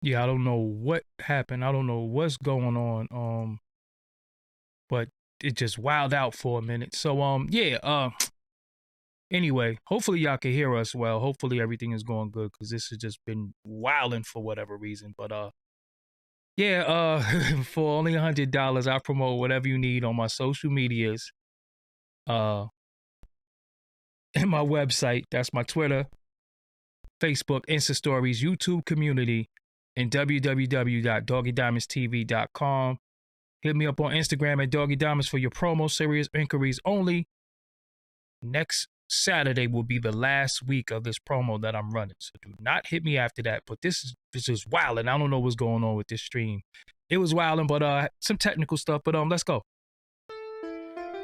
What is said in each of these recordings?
Yeah, I don't know what happened. I don't know what's going on. But it just wilded out for a minute. So yeah, anyway, hopefully y'all can hear us well. Hopefully everything is going good because this has just been wilding for whatever reason. But yeah, for only $100, I promote whatever you need on my social medias, uh, and my website. That's my Twitter, Facebook, Insta Stories, YouTube community, and www.doggydiamondstv.com. Hit me up on Instagram at Doggy Diamonds for your promo serious inquiries only. Next Saturday will be the last week of this promo that I'm running. So do not hit me after that. But this is wilding. I don't know what's going on with this stream. It was wilding, but some technical stuff. But let's go.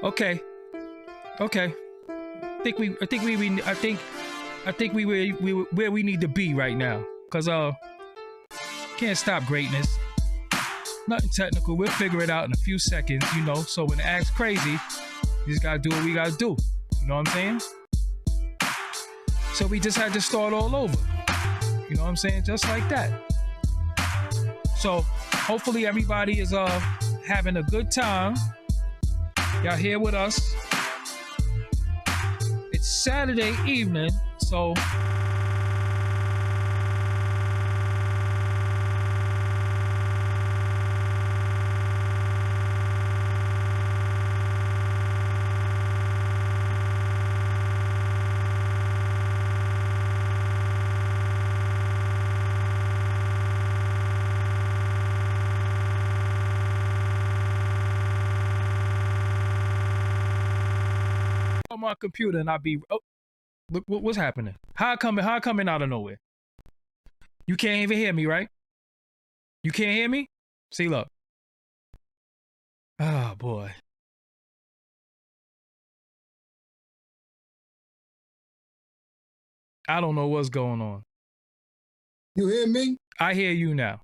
Okay. I think we where we need to be right now. Cause can't stop greatness. Nothing technical. We'll figure it out in a few seconds, you know. So when it acts crazy, you just gotta do what we gotta do. You know what I'm saying? So we just had to start all over. You know what I'm saying? Just like that. So hopefully everybody is having a good time. Y'all here with us. It's Saturday evening, so on my computer and look what's happening. How I coming out of nowhere? You can't even hear me, right? You can't hear me? See, look. Oh boy. I don't know what's going on. You hear me? I hear you now.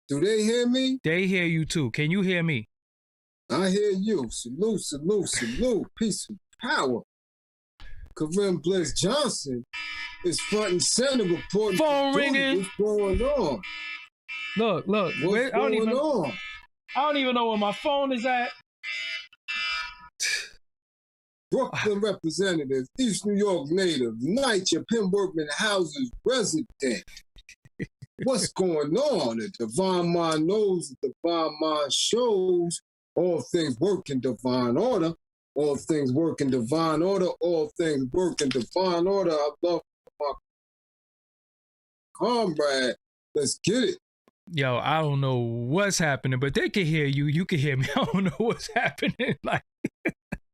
Do they hear me? They hear you too. Can you hear me? I hear you. Salute, salute, salute. Peace and power. Corinne Bliss Johnson is front and center reporting. Phone ringing. What's going on? Look. What's going on? I don't even know where my phone is at. Brooklyn representative, East New York native, NYCHA Penn Workman Houses resident. What's going on? The Divine Mind knows, the Divine Mind shows. All things work in divine order. All things work in divine order. All things work in divine order. I love my comrade. Let's get it. Yo, I don't know what's happening, but they can hear you. You can hear me. I don't know what's happening. Like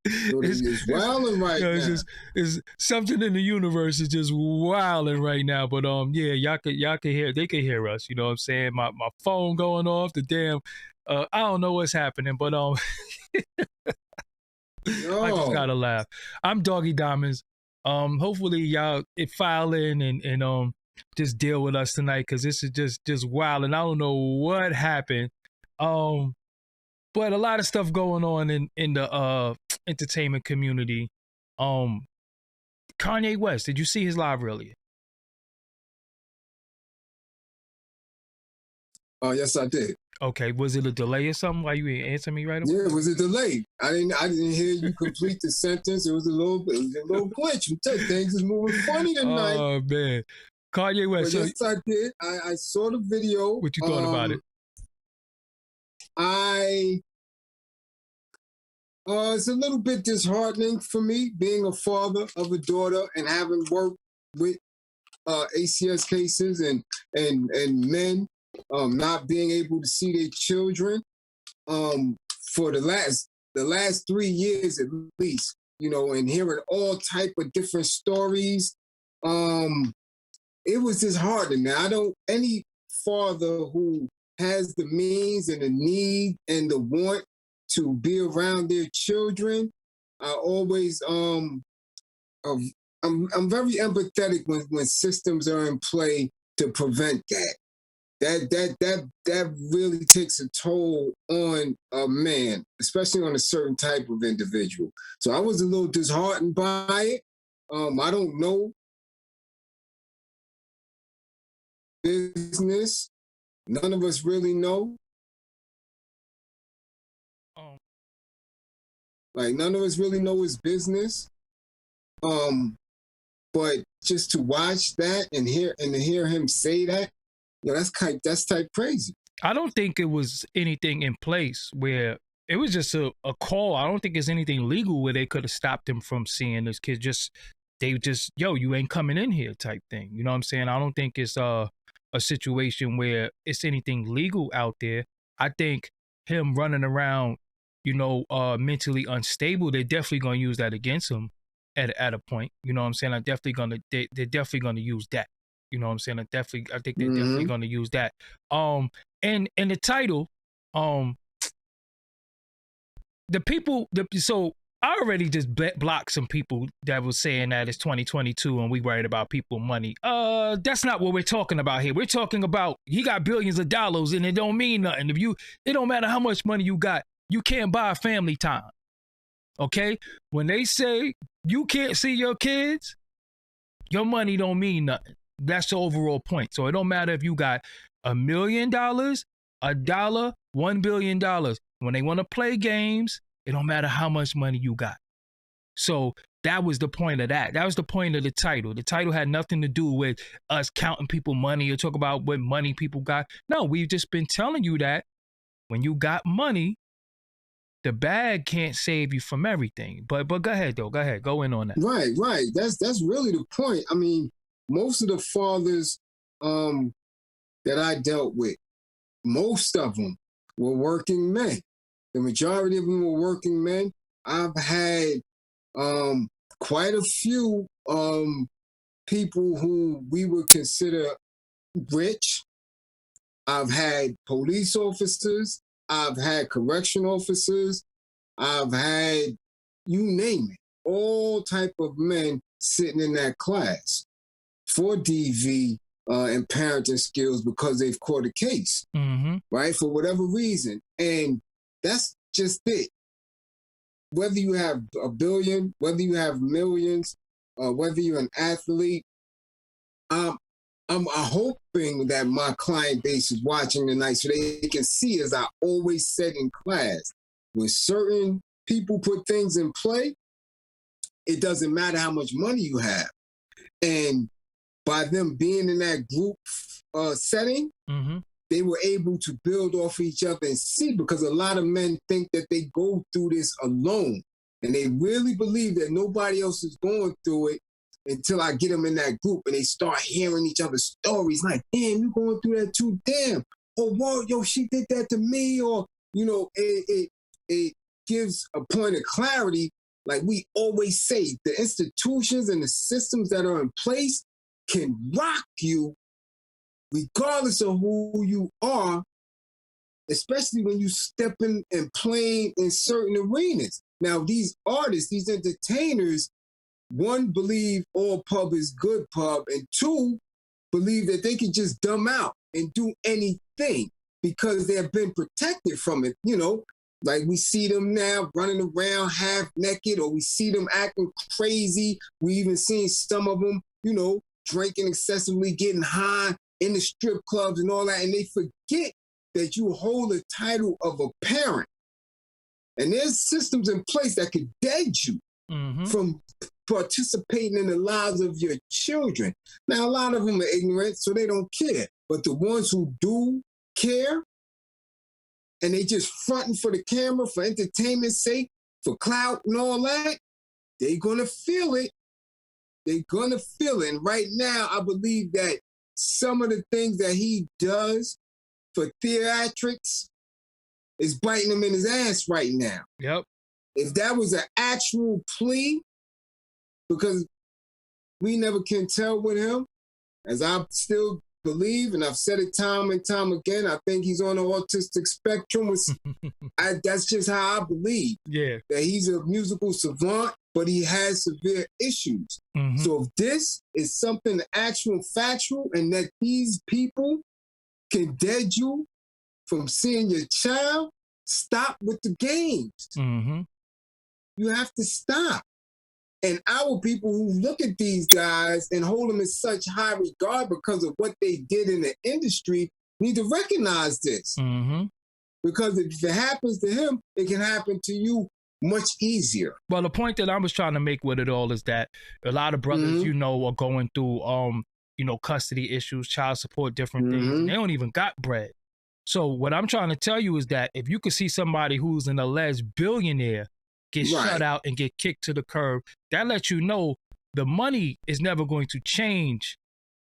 it's wilding right now. It's something in the universe is just wilding right now. But yeah, y'all can hear. They can hear us. You know what I'm saying? My phone going off. The damn. I don't know what's happening, but I just gotta laugh. I'm Doggy Diamonds. Hopefully y'all file in and just deal with us tonight because this is just wild and I don't know what happened. But a lot of stuff going on in the entertainment community. Kanye West, did you see his live earlier? Oh, yes, I did. Okay, was it a delay or something? Why you ain't answer me right away? Yeah, it was a delay. I didn't hear you complete the sentence. It was a little glitch. Things is moving funny tonight. Oh man, Kanye West. But yes, I did. I saw the video. What you thought about it? It's a little bit disheartening for me being a father of a daughter and having worked with ACS cases and men not being able to see their children for the last 3 years at least, you know, and hearing all type of different stories. It was disheartening. Now, any father who has the means and the need and the want to be around their children, I always I'm very empathetic when systems are in play to prevent that. That really takes a toll on a man, especially on a certain type of individual. So I was a little disheartened by it. I don't know business None of us really know. Um, Like none of us really know his business. But just to watch that and to hear him say that, that's type crazy. I don't think it was anything in place where it was just a call. I don't think there's anything legal where they could have stopped him from seeing this kid. They just, yo, you ain't coming in here type thing. You know what I'm saying? I don't think it's a situation where it's anything legal out there. I think him running around, mentally unstable, they're definitely gonna use that against him at a point. You know what I'm saying? They're definitely gonna use that. You know what I'm saying? I think they're definitely gonna use that. And the title, so I already just blocked some people that was saying that it's 2022 and we worried about people money. That's not what we're talking about here. We're talking about he got billions of dollars and it don't mean nothing. It don't matter how much money you got, you can't buy family time. Okay? When they say you can't see your kids, your money don't mean nothing. That's the overall point. So it don't matter if you got $1 million, a dollar, $1 billion. When they want to play games, it don't matter how much money you got. So that was the point of that. That was the point of the title. The title had nothing to do with us counting people money or talk about what money people got. No, we've just been telling you that when you got money, the bag can't save you from everything. But go ahead though. Go ahead. Go in on that. Right. That's really the point. I mean, most of the fathers that I dealt with, most of them were working men. The majority of them were working men. I've had quite a few people who we would consider rich. I've had police officers. I've had correction officers. I've had, you name it, all type of men sitting in that class for DV and parenting skills because they've caught a case, right? For whatever reason. And that's just it. Whether you have a billion, whether you have millions, whether you're an athlete, I'm hoping that my client base is watching tonight so they can see, as I always said in class, when certain people put things in play, it doesn't matter how much money you have. And by them being in that group setting, they were able to build off each other and see, because a lot of men think that they go through this alone. And they really believe that nobody else is going through it until I get them in that group and they start hearing each other's stories. Like, damn, you going through that too? Damn. Oh, whoa, yo, she did that to me. Or, it gives a point of clarity. Like we always say, the institutions and the systems that are in place can rock you regardless of who you are, especially when you step in and playing in certain arenas. Now, these artists, these entertainers, one, believe all pub is good pub, and two, believe that they can just dumb out and do anything because they have been protected from it, Like we see them now running around half naked, or we see them acting crazy. We even seen some of them, drinking excessively, getting high in the strip clubs and all that. And they forget that you hold a title of a parent. And there's systems in place that could dead you from participating in the lives of your children. Now, a lot of them are ignorant, so they don't care. But the ones who do care, and they just fronting for the camera, for entertainment's sake, for clout and all that, they're going to feel it. They're going to feel it. And right now, I believe that some of the things that he does for theatrics is biting him in his ass right now. Yep. If that was an actual plea, because we never can tell with him, as I still believe, and I've said it time and time again, I think he's on the autistic spectrum. That's just how I believe. Yeah. That he's a musical savant, but he has severe issues. So if this is something actual, factual, and that these people can dead you from seeing your child, stop with the games. You have to stop. And our people who look at these guys and hold them in such high regard because of what they did in the industry need to recognize this. Because if it happens to him, it can happen to you much easier. Well, the point that I was trying to make with it all is that a lot of brothers, you know, are going through, you know, custody issues, child support, different things, and they don't even got bread. So what I'm trying to tell you is that if you could see somebody who's an alleged billionaire get shut out and get kicked to the curb, that lets you know the money is never going to change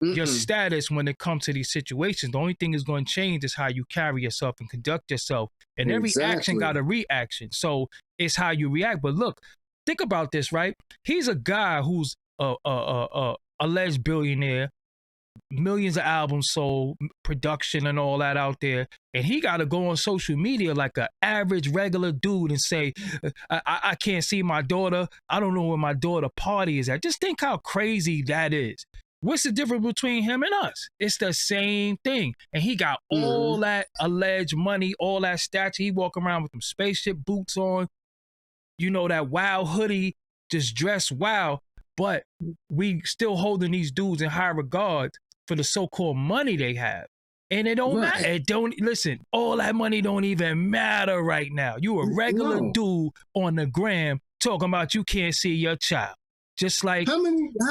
your status when it comes to these situations. The only thing is going to change is how you carry yourself and conduct yourself. And every action got a reaction. So it's how you react. But look, think about this, right? He's a guy who's a alleged billionaire, millions of albums sold, production and all that out there. And he got to go on social media like an average regular dude and say, I can't see my daughter. I don't know where my daughter party is at. Just think how crazy that is. What's the difference between him and us? It's the same thing. And he got all that alleged money, all that stature. He walk around with them spaceship boots on, you know, that wild hoodie, just dressed wild. But we still holding these dudes in high regard for the so-called money they have. And it don't matter. It don't, listen, all that money don't even matter right now. You a regular dude on the gram talking about you can't see your child. Just like how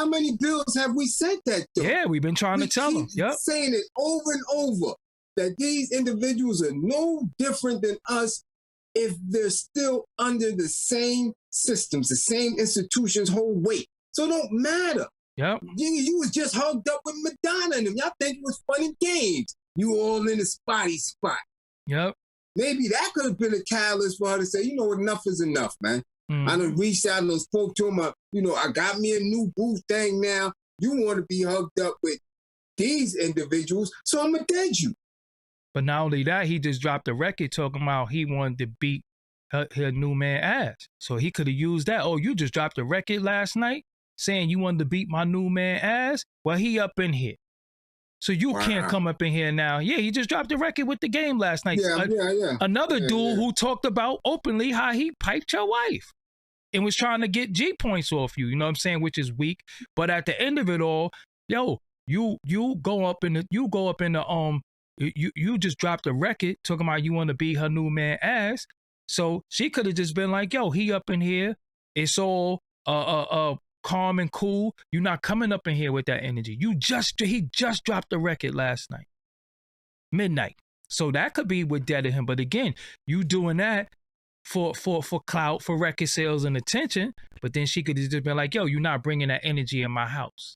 many bills have we said that though? Yeah, we've been trying to tell them. Yep. Saying it over and over that these individuals are no different than us if they're still under the same systems, the same institutions hold weight. So it don't matter. Yep. You was just hugged up with Madonna and them. Y'all think it was fun and games. You all in a spotty spot. Yep. Maybe that could have been a catalyst for her to say, you know, enough is enough, man. I done reached out and spoke to him. You know, I got me a new boo thing now. You want to be hugged up with these individuals, so I'm going to dead you. But not only that, he just dropped a record talking about he wanted to beat her new man ass. So he could have used that. Oh, you just dropped a record last night saying you wanted to beat my new man ass? Well, he up in here. So you can't come up in here now. Yeah, he just dropped a record with the game last night. Another dude who talked about openly how he piped your wife and was trying to get G points off you, you know what I'm saying, which is weak. But at the end of it all, yo, you just dropped a record talking about you want to beat her new man ass. So she could have just been like, yo, he up in here. It's all calm and cool. You're not coming up in here with that energy. He just dropped a record last night, midnight. So that could be what deaded him. But again, you doing that for clout, for record sales and attention. But then she could have just been like, yo, you're not bringing that energy in my house.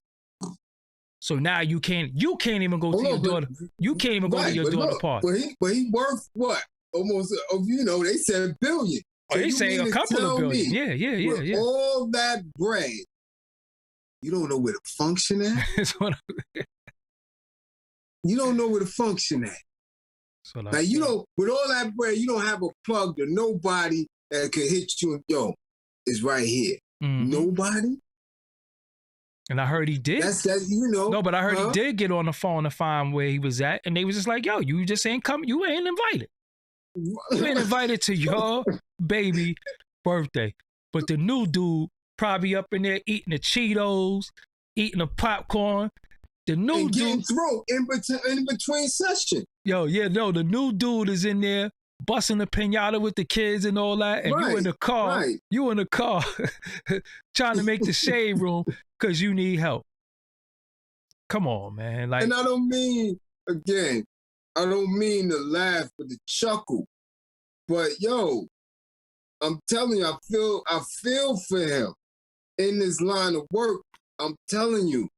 So now you can't even go to your daughter. You can't even go to your daughter's party. But he worth what? Almost, you know, they said $1 billion. So they say a couple of billion. Yeah. All that bread, you don't know where to function at. You don't know where to function at. So now, you know, with all that bread, you don't have a plug to nobody that can hit you. Yo, it's right here. Nobody. And I heard he did. That's you know. No, but I heard he did get on the phone to find where he was at, and they was just like, "Yo, you just ain't come. You ain't invited. You ain't invited to your baby birthday." But the new dude probably up in there eating the Cheetos, eating the popcorn. The new and getting dude throat in between sessions. The new dude is in there busting the pinata with the kids and all that, and you in the car. You in the car trying to make the shade room because you need help. Come on, man. Like, and I don't mean to laugh or to chuckle, but yo, I'm telling you, I feel for him in this line of work. I'm telling you,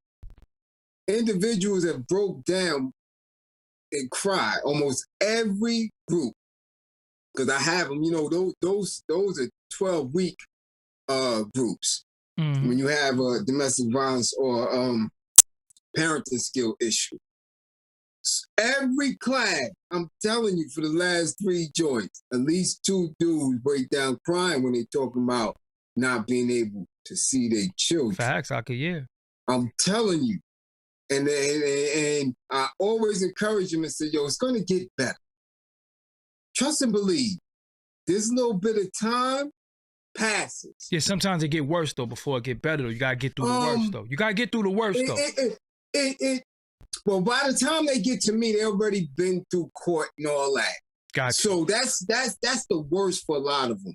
individuals have broke down and cried. Almost every group, because I have them. You know, those are 12-week groups. When you have a domestic violence or parenting skill issue. Every class, I'm telling you, for the last 3 joints, at least 2 dudes break down crying when they talking about not being able to see their children. Facts, I'm telling you. And I always encourage them and say, yo, it's going to get better. Trust and believe. This little bit of time passes. Yeah, sometimes it get worse, though, before it get better, though. You got to get through the worst, though. You got to get through the worst, though. Well, by the time they get to me, they already been through court and all that. Gotcha. So that's the worst for a lot of them.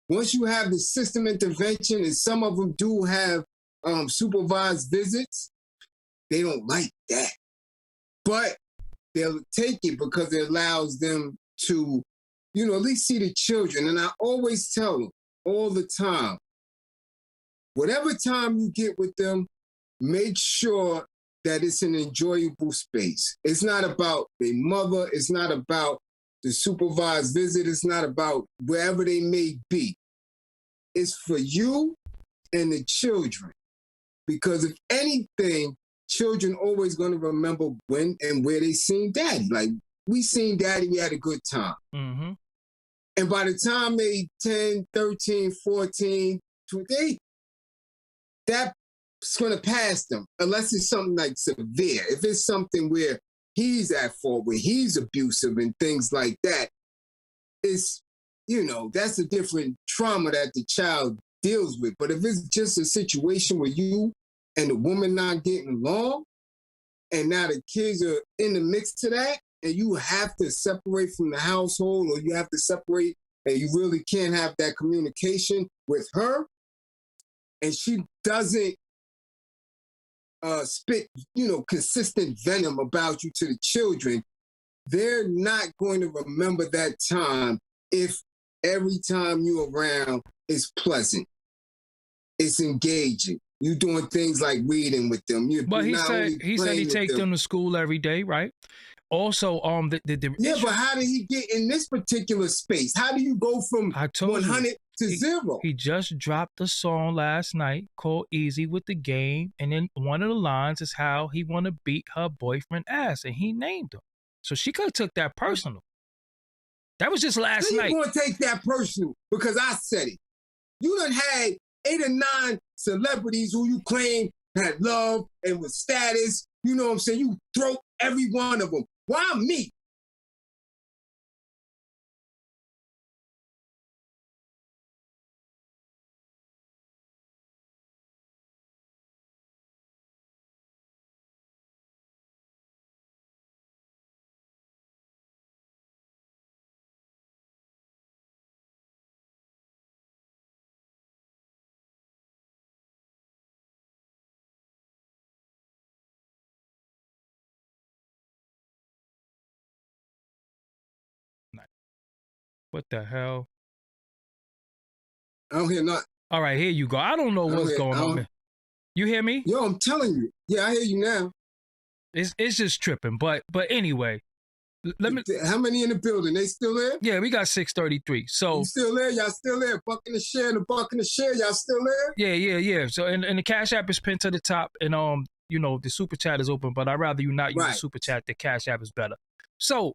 Once you have the system intervention, and some of them do have supervised visits, they don't like that. But they'll take it because it allows them to, at least see the children. And I always tell them all the time, whatever time you get with them, make sure that it's an enjoyable space. It's not about their mother. It's not about the supervised visit. It's not about wherever they may be. It's for you and the children. Because if anything, children always going to remember when and where they seen daddy. Like, we seen daddy, we had a good time. Mm-hmm. And by the time they 10, 13, 14, 28, that's going to pass them, unless it's something like severe. If it's something where he's at fault, where he's abusive and things like that, it's, that's a different trauma that the child deals with. But if it's just a situation where you and the woman not getting along, and now the kids are in the mix to that, and you have to separate from the household, or you have to separate, and you really can't have that communication with her, and she doesn't spit, consistent venom about you to the children, they're not going to remember that time if every time you're around is pleasant, it's engaging. You're doing things like reading with them. But he said he takes them to school every day, right? Also, yeah, but how did he get in this particular space? How do you go from 100 to 0? He just dropped a song last night called "Easy with the Game," and then one of the lines is how he want to beat her boyfriend ass, and he named him. So she could have took that personal. That was just last night. You're going to take that personal because I said it. You done had 8 or 9 celebrities who you claim had love and was status. You know what I'm saying? You throw every one of them. Why me? What the hell? I don't hear nothing. All right, here you go. I don't know what's going on. You hear me? Yo, I'm telling you. Yeah, I hear you now. It's just tripping. But anyway, let me. How many in the building? They still there? Yeah, we got 633. So you still there? Y'all still there? Buck in the share, the buck in the share. Y'all still there? Yeah. So and the Cash App is pinned to the top, and the super chat is open. But I'd rather you not use the super chat. The Cash App is better. So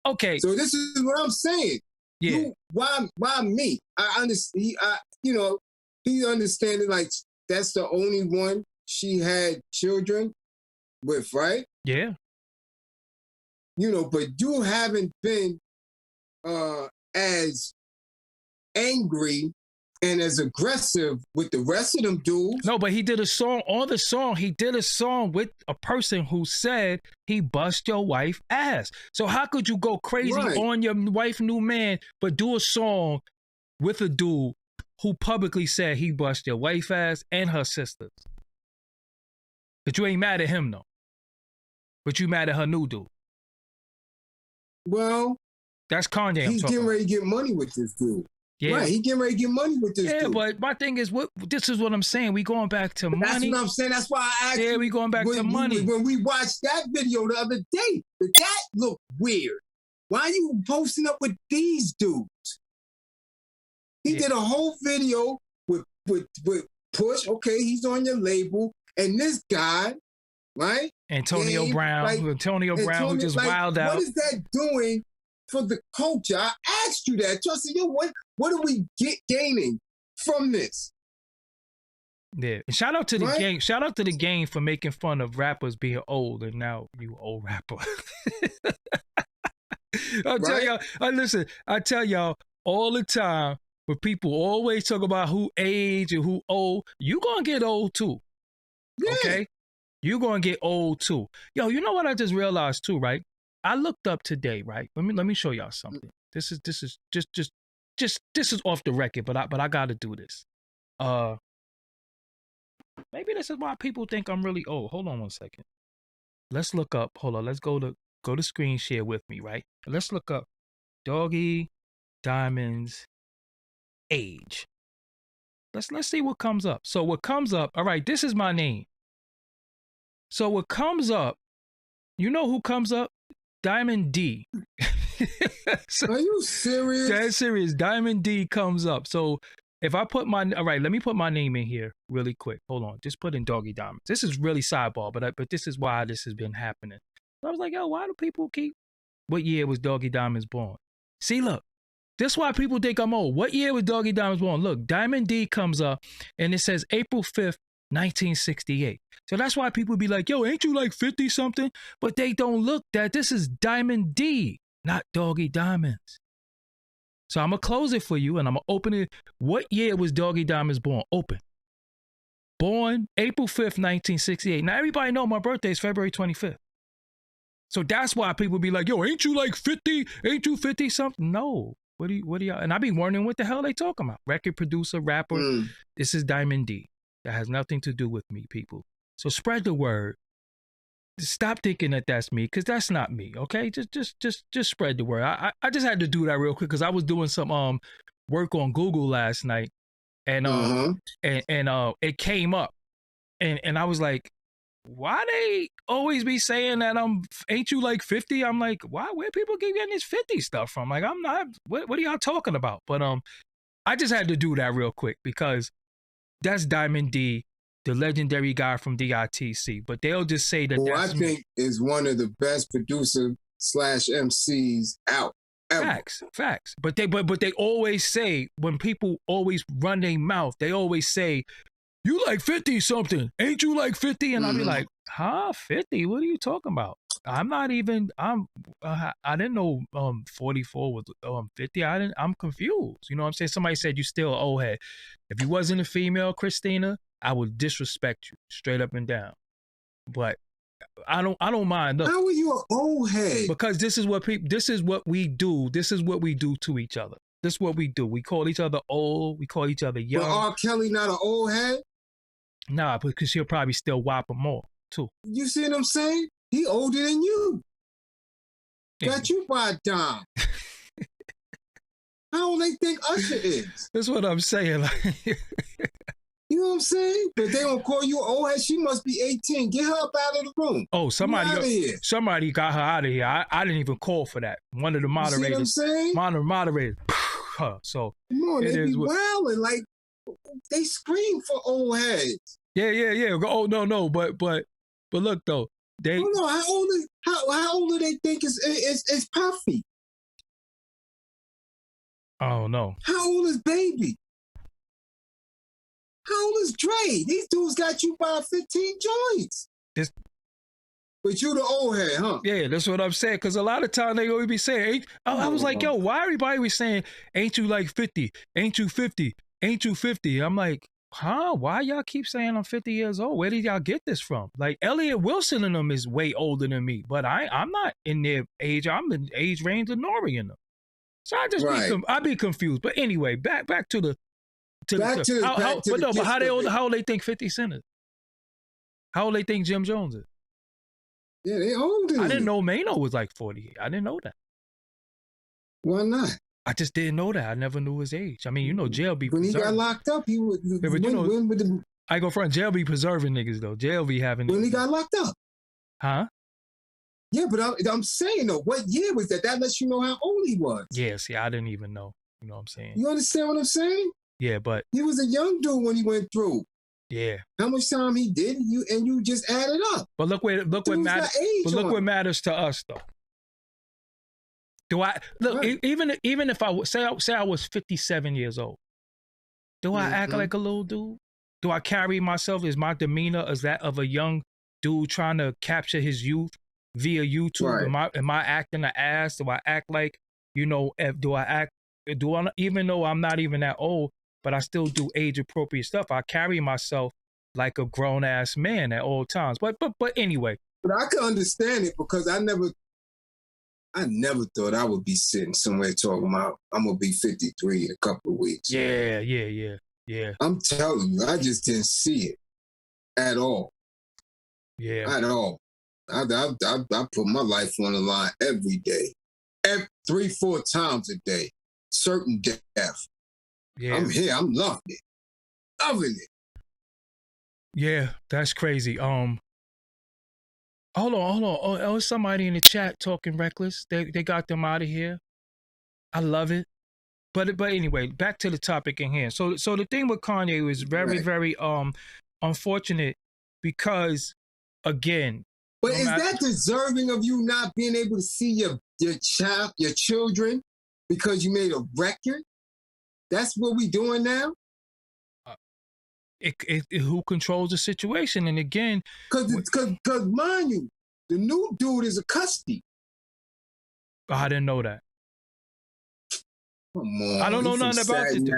okay. So this is what I'm saying. Yeah. Why me? I understand. He understand it like that's the only one she had children with, right? Yeah. But you haven't been as angry and as aggressive with the rest of them dudes. No, but he did a song. On the song, he did a song with a person who said he bust your wife ass. So how could you go crazy on your wife, new man, but do a song with a dude who publicly said he bust your wife ass and her sisters? But you ain't mad at him, though. But you mad at her new dude. Well, that's Kanye. He's getting ready to get money with this dude. Yeah. Right, he getting ready to get money with this dude. Yeah, but my thing is, this is what I'm saying. We going back to money. That's what I'm saying. That's why I asked you. We going back to money. When we watched that video the other day, that looked weird. Why are you posting up with these dudes? He did a whole video with Push. Okay, he's on your label. And this guy, right? Antonio Brown, who just wilded out. What is that doing for the culture? I asked you that. I said, what are we gaining from this? Yeah. And shout out to the game. Shout out to the game for making fun of rappers being old, and now you old rapper. Tell y'all, I tell y'all all the time, when people always talk about who age and who old, you gonna get old too. Yeah. Okay? you're gonna get old too. Yo, you know what I just realized too, right? I looked up today, right? Let me show y'all something. This is just this is off the record, but I gotta do this. Maybe this is why people think I'm really old. Hold on one second. Let's look up. Hold on. Let's go to screen share with me, right? Let's look up Doggie Diamonds age. Let's see what comes up. So what comes up? All right, this is my name. So what comes up? You know who comes up? Diamond D. So, are you serious? Dead serious. Diamond D comes up. So if I put my all right, let me put my name in here really quick. Hold on, just put in Doggie Diamonds. This is really sidebar, but this is why this has been happening. So I was like, yo, why do people keep? What year was Doggie Diamonds born? See, look, this is why people think I'm old. What year was Doggie Diamonds born? Look, Diamond D comes up, and it says April 5th, 1968. So that's why people be like, yo, ain't you like 50 something? But they don't look that this is Diamond D, not Doggie Diamonds. So I'm going to close it for you, and I'm going to open it. What year was Doggie Diamonds born? Open. Born April 5th, 1968. Now, everybody know my birthday is February 25th. So that's why people be like, yo, ain't you like 50? Ain't you 50 something? No. What do y'all? And I be wondering what the hell they talking about. Record producer, rapper. This is Diamond D. That has nothing to do with me, people. So spread the word. Stop thinking that that's me, because that's not me. Okay, just spread the word. I just had to do that real quick because I was doing some work on Google last night, and it came up, and I was like, why they always be saying that ain't you like 50? I'm like, why? Where people keep getting this 50 stuff from? Like, I'm not. What are y'all talking about? But I just had to do that real quick because that's Diamond D, the legendary guy from DITC. But they'll just say that. Who I think is one of the best producer / MCs out. Ever. Facts. But they always say, when people always run their mouth, they always say, you like 50 something, ain't you like 50? And I'll be like, huh, 50? What are you talking about? I'm not even. I didn't know 44 was 50. I'm confused. You know what I'm saying? Somebody said you still an old head. If you wasn't a female, Christina, I would disrespect you straight up and down. But I don't mind. Look, how are you an old head? Because this is what we do. This is what we do to each other. This is what we do. We call each other old. We call each other young. But R. Kelly not an old head? Nah, because she'll probably still whop him more too. You see what I'm saying? He older than you. Got you by a dime. How old they think Usher is? That's what I'm saying. You know what I'm saying? But they don't call you old head. She must be 18. Get her up out of the room. Oh, somebody got her out of here. I didn't even call for that. One of the moderators. You see what I'm saying? One of the moderators. So come on, they be wilding. Like, they scream for old heads. Yeah. Oh no, but look though, they. Oh no, how old do they think is Puffy? Oh no. How old is Baby? How old is Dre? These dudes got you by 15 joints. But you the old head, huh? Yeah, that's what I'm saying. Because a lot of times they always be saying, I was like, yo, why everybody was saying, ain't you like 50? Ain't you 50? Ain't you 50? I'm like, huh? Why y'all keep saying I'm 50 years old? Where did y'all get this from? Like, Elliot Wilson and them is way older than me. But I'm not in their age. I'm in age range of Nori and them. So I be confused. But anyway, back to the how old they think 50 Cent is? How old they think Jim Jones is? Yeah, they older. I didn't know Mano was like 48. I didn't know that. Why not? I just didn't know that. I never knew his age. I mean, you know, jail be when he got locked up, he would. Yeah, but I go front. Jail be preserving niggas though. Jail be having. When he got locked up. Huh? Yeah, but I'm saying though, what year was that? That lets you know how old he was. Yeah, see, I didn't even know. You know what I'm saying? You understand what I'm saying? Yeah, but he was a young dude when he went through. Yeah. How much time he did, you just added up. But look what matters. But look what matters to us though. Do I look even if I say I was 57 years old? Do I act like a little dude? Do I carry myself? Is my demeanor as that of a young dude trying to capture his youth via YouTube? Right. Am I acting an ass? Do I act like, even though I'm not even that old, but I still do age appropriate stuff? I carry myself like a grown ass man at all times. But anyway. But I can understand it because I never thought I would be sitting somewhere talking about I'm gonna be 53 in a couple of weeks. Yeah. I'm telling you, I just didn't see it at all. Yeah. At all. I put my life on the line every day, 3-4 times a day, certain death. Yeah. I'm here. I'm loving it. Yeah, that's crazy. Hold on. Oh, somebody in the chat talking reckless. They got them out of here. I love it. But anyway, back to the topic in hand. So the thing with Kanye was very, very unfortunate because, again. But is that deserving of you not being able to see your children because you made a record? That's what we doing now? Who controls the situation? And again, because mind you, the new dude is a custody. I didn't know that. Come on, I don't know nothing about it. You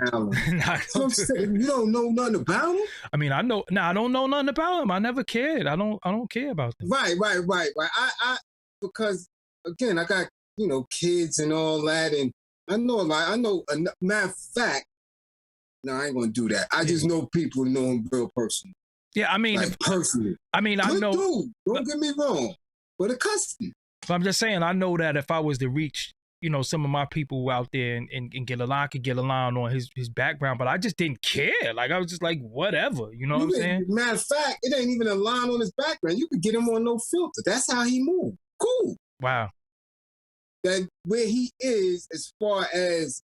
don't know nothing about him? I mean, I know. I don't know nothing about him. I never cared. I don't care about them. Right. I because again, I got kids and all that, and I know a lot. I know. Matter of fact, no, I ain't gonna do that. I just know people who know him real personally. Yeah, I mean, personally. I mean, I know. Dude, don't get me wrong, but a custody. But I'm just saying, I know that if I was to reach, some of my people out there and get a line, could get a line on his background, but I just didn't care. Like, I was just like, whatever, you know what I'm saying? Matter of fact, it ain't even a line on his background. You could get him on no filter. That's how he moved. Cool. Wow. That where he is as far as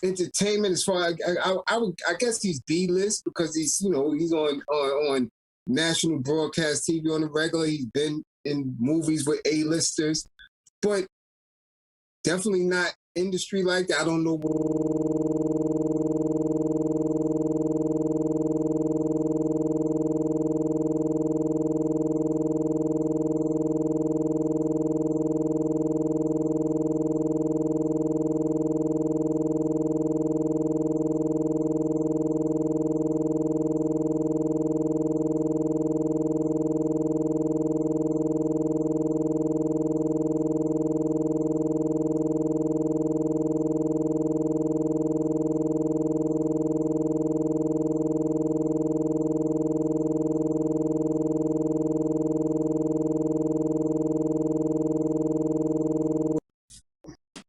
entertainment, as far as I guess he's B-list because he's he's on national broadcast TV on the regular. He's been in movies with A-listers, but definitely not industry like that. I don't know.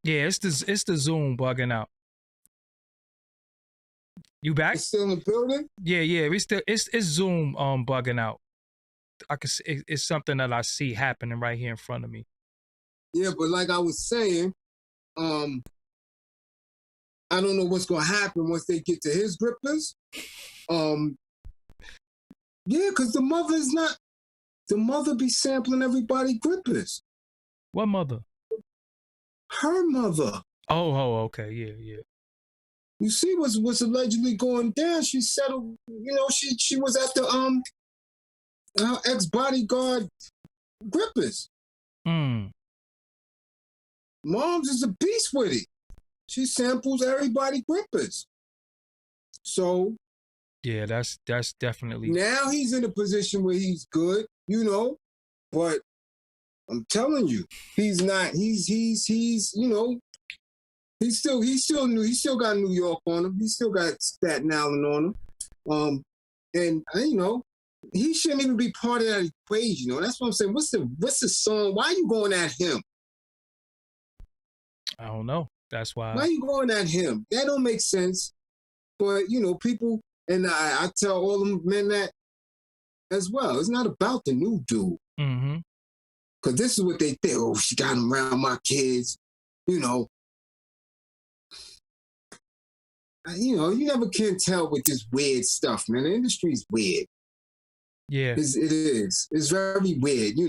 Yeah, it's the Zoom bugging out. You back? It's still in the building? Yeah. It's Zoom bugging out. I can see it's something that I see happening right here in front of me. Yeah, but like I was saying, I don't know what's gonna happen once they get to his grippers. Yeah, because the mother be sampling everybody grippers. What mother? Her mother. Oh, okay, yeah. You see what's allegedly going down. She settled, she was at the her ex-bodyguard grippers. Moms is a beast with it. She samples everybody grippers. So yeah, that's definitely. Now he's in a position where he's good, but I'm telling you, he's not. He's He's still new. He still got New York on him. He still got Staten Island on him. And he shouldn't even be part of that equation. That's what I'm saying. What's the song? Why are you going at him? I don't know. That's why. Why are you going at him? That don't make sense. But people, and I tell all them men that as well. It's not about the new dude. Mm-hmm. Because this is what they think. Oh, she got him around my kids. You never can tell with this weird stuff, man. The industry's weird. Yeah. It is. It's very weird.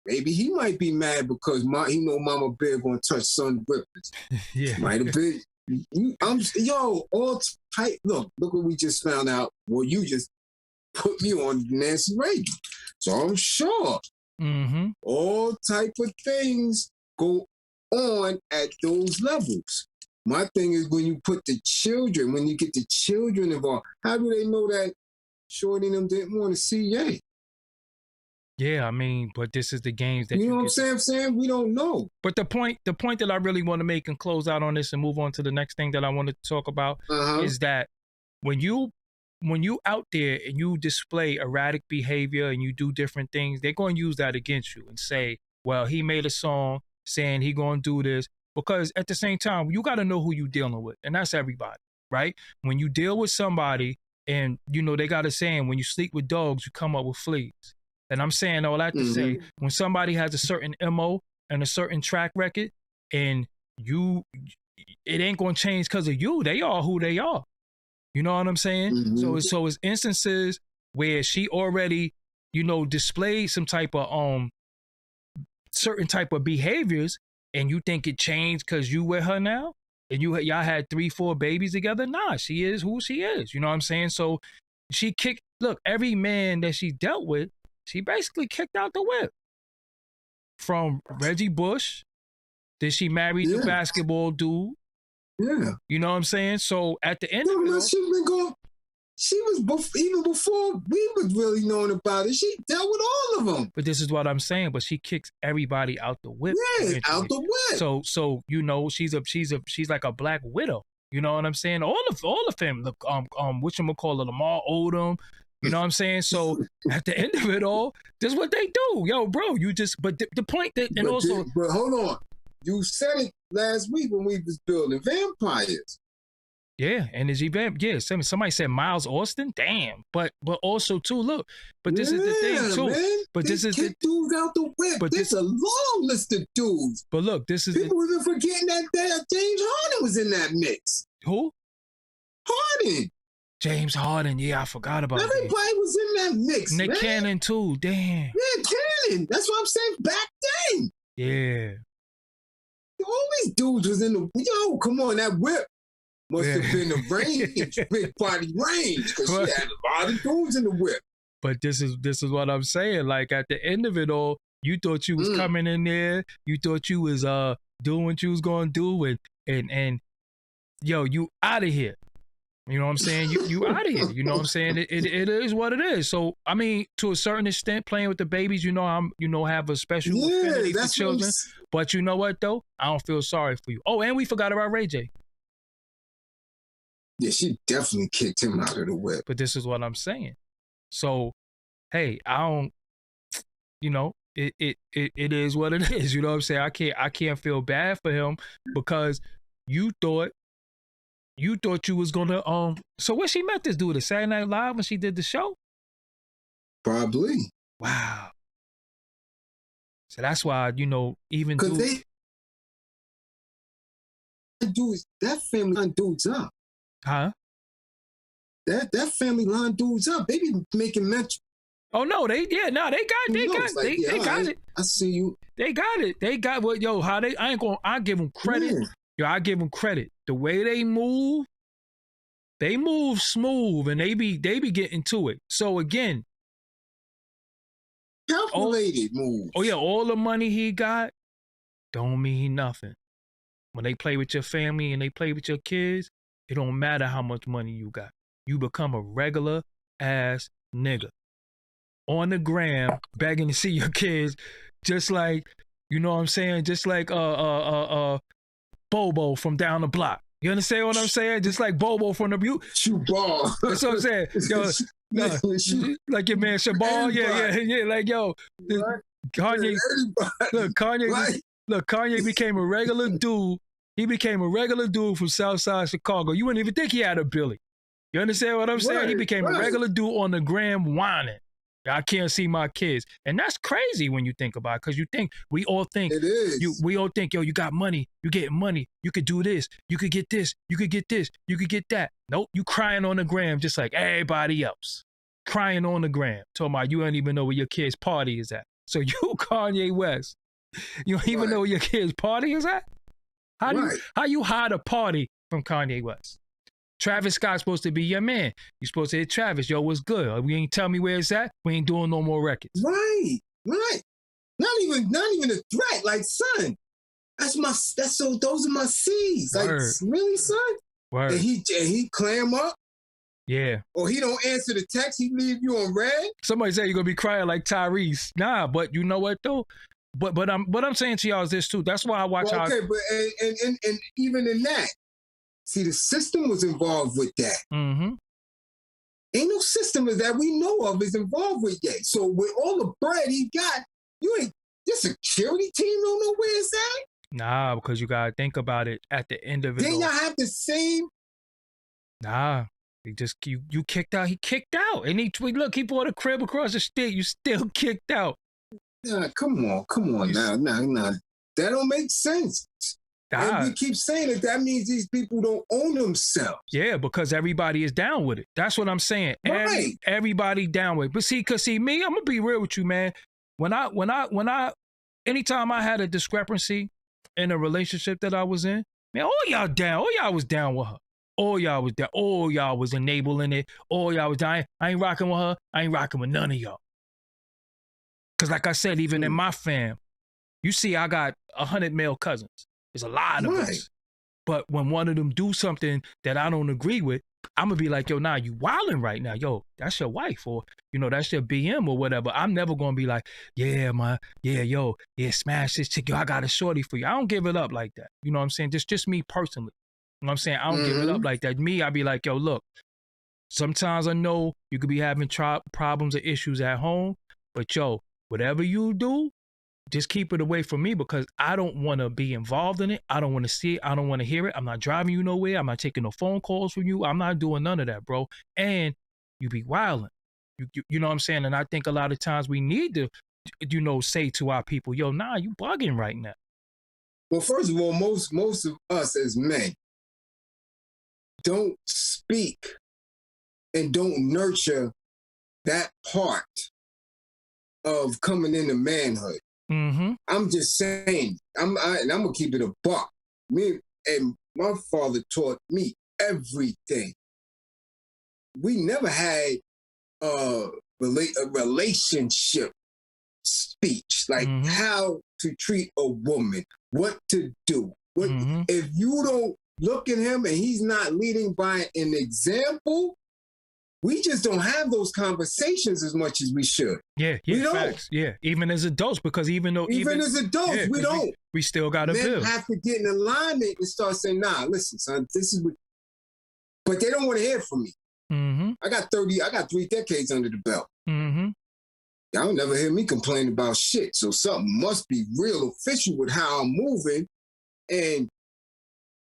Maybe he might be mad because Mama Bear gonna touch son grippers. Yeah. Might have been. All tight. Look what we just found out. Well, you just put me on Nancy Reagan. So I'm sure all type of things go on at those levels. My thing is when you put the children, when you get the children involved, how do they know that Shorty and them didn't want to see Ye? Yeah, I mean, but this is the games that You know what I'm saying? We don't know. But the point that I really want to make and close out on this and move on to the next thing that I want to talk about is that when you out there and you display erratic behavior and you do different things, they're going to use that against you and say, well, he made a song saying he going to do this. Because at the same time, you got to know who you dealing with. And that's everybody, right? When you deal with somebody and, you know, they got a saying, when you sleep with dogs, you come up with fleas. And I'm saying all that to say, when somebody has a certain MO and a certain track record and it ain't going to change because of you. They are who they are. You know what I'm saying? So it's instances where she already, you know, displayed some type of certain type of behaviors, and you think it changed because you with her now, and y'all had 3-4 babies together. Nah, she is who she is. You know what I'm saying? So she kicked. Look, every man that she dealt with, she basically kicked out the whip. From Reggie Bush, then she married the basketball dude. Yeah. You know what I'm saying? So at the end of it, she was even before we was really knowing about it. She dealt with all of them. But this is what I'm saying. But she kicks everybody out the whip. Yeah, out the whip. So you know she's like a black widow. You know what I'm saying? All of them. Look, whatchamacallit, Lamar Odom. You know what I'm saying? So at the end of it all, this is what they do. Yo, bro, you just. But the point that and but hold on. You said it last week when we was building vampires. Yeah, and is he somebody said Miles Austin? Damn. But also too, look, but this is the thing too. Man. But they this is the dudes out the whip. But there's a long list of dudes. But look, this is people even forgetting that James Harden was in that mix. Who? Harden. James Harden, yeah, I forgot about that. Everybody was in that mix. Nick Cannon too, damn. Yeah, Cannon. That's what I'm saying back then. Yeah. All these dudes was in the come on, that whip must have been a range, big body range, because she had a lot of dudes in the whip. But this is what I'm saying. Like at the end of it all, you thought you was coming in there, you thought you was doing what you was gonna do, and yo, you out of here. You know what I'm saying? You out of here. You know what I'm saying? It is what it is. So I mean, to a certain extent, playing with the babies, you know, have a special affinity for children. But you know what though? I don't feel sorry for you. Oh, and we forgot about Ray J. Yeah, she definitely kicked him out of the whip. But this is what I'm saying. So, hey, I don't. You know, it is what it is. You know what I'm saying? I can't feel bad for him because you thought you was gonna so where she met this dude at Saturday Night Live when she did the show? Probably. Wow. So that's why, you know, even because that family line dudes up. Huh? That family line dudes up. They be making mention. Oh no, they got it. I see you. They got it. They got what I give them credit. Yeah. Yo, I give them credit. The way they move smooth and they be getting to it. So again, calculated moves. Oh yeah, all the money he got don't mean nothing. When they play with your family and they play with your kids, it don't matter how much money you got. You become a regular ass nigga on the gram begging to see your kids, just like, you know what I'm saying, just like Bobo from down the block. You understand what I'm saying? Just like Bobo from the Butte. Shabal. That's what I'm saying. Yo, like your man Shabal. Yeah. Like, yo, Kanye. Kanye became a regular dude. He became a regular dude from Southside Chicago. You wouldn't even think he had a Billy. You understand what I'm saying? He became a regular dude on the gram whining. I can't see my kids. And that's crazy when you think about it, because we all think it is. We all think, yo, you got money, you getting money, you could do this, you could get this, you could get this, you could get that. Nope, you crying on the gram just like everybody else. Crying on the gram. Talking about you don't even know where your kid's party is at. So you, Kanye West, you don't even know where your kid's party is at? How you hide a party from Kanye West? Travis Scott's supposed to be your man. You're supposed to hit Travis, yo, what's good? We ain't tell me where it's at. We ain't doing no more records. Right. Not even a threat. Like, son, those are my seeds. Word. Like, really, son? Word. And he clam up. Yeah. Or he don't answer the text, he leave you on red. Somebody say you're gonna be crying like Tyrese. Nah, but you know what though? But what I'm saying to y'all is this too. That's why I watch well, okay, but and even in that, see, the system was involved with that. Mm-hmm. Ain't no system that we know of is involved with that. So with all the bread he got, your security team don't know where it's at? Nah, because you gotta think about it at the end of it. Then y'all have the same. Nah. He just you kicked out. He kicked out, and he bought a crib across the street. You still kicked out. Nah, come on now. That don't make sense. And we keep saying it. That means these people don't own themselves. Yeah, because everybody is down with it. That's what I'm saying. Right. Everybody down with it. But see, me, I'm gonna be real with you, man. Anytime I had a discrepancy in a relationship that I was in, man, all y'all was down with her. All y'all was there. All y'all was enabling it. All y'all was dying. I ain't rocking with her. I ain't rocking with none of y'all. Because like I said, even in my fam, you see I got 100 male cousins. There's a lot of us. But when one of them do something that I don't agree with, I'm going to be like, yo, nah, you wilding right now. Yo, that's your wife, or, that's your BM or whatever. I'm never going to be like, smash this chick. Yo, I got a shorty for you. I don't give it up like that. You know what I'm saying? Just me personally. You know what I'm saying? I don't give it up like that. Me, I be like, yo, look, sometimes I know you could be having problems or issues at home, but yo, whatever you do, just keep it away from me because I don't want to be involved in it. I don't want to see it. I don't want to hear it. I'm not driving you nowhere. I'm not taking no phone calls from you. I'm not doing none of that, bro. And you be wilding. You know what I'm saying? And I think a lot of times we need to, say to our people, yo, nah, you bugging right now. Well, first of all, most of us as men don't speak and don't nurture that part of coming into manhood. Mm-hmm. I'm just saying, I'm gonna keep it a buck. Me and my father taught me everything. We never had a relationship speech, like how to treat a woman, what to do. If you don't look at him and he's not leading by an example, we just don't have those conversations as much as we should. Yeah, we facts. don't. Yeah, even as adults, because even as adults, we don't. We still got to build. Men have to get in alignment and start saying, nah, listen, son, this is what. But they don't want to hear from me. Mm-hmm. I got 3 decades under the belt. Mm-hmm. Y'all never hear me complain about shit. So something must be real official with how I'm moving. And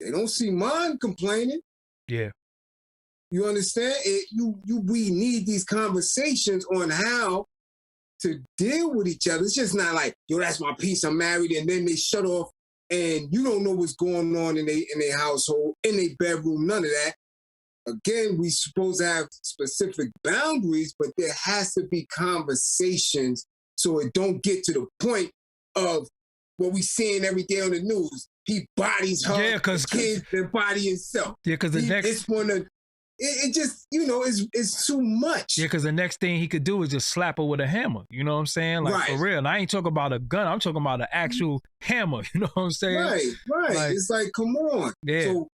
they don't see mine complaining. Yeah. You understand? We need these conversations on how to deal with each other. It's just not like, yo, that's my piece, I'm married, and then they shut off and you don't know what's going on in their household, in their bedroom, none of that. Again, we supposed to have specific boundaries, but there has to be conversations so it don't get to the point of what we seeing every day on the news. He bodies her, the kids, their body himself. Yeah, because it just, it's too much. Yeah, because the next thing he could do is just slap her with a hammer. You know what I'm saying? Like, for real. And I ain't talking about a gun. I'm talking about an actual hammer. You know what I'm saying? Right. Like, it's like, come on. Yeah. So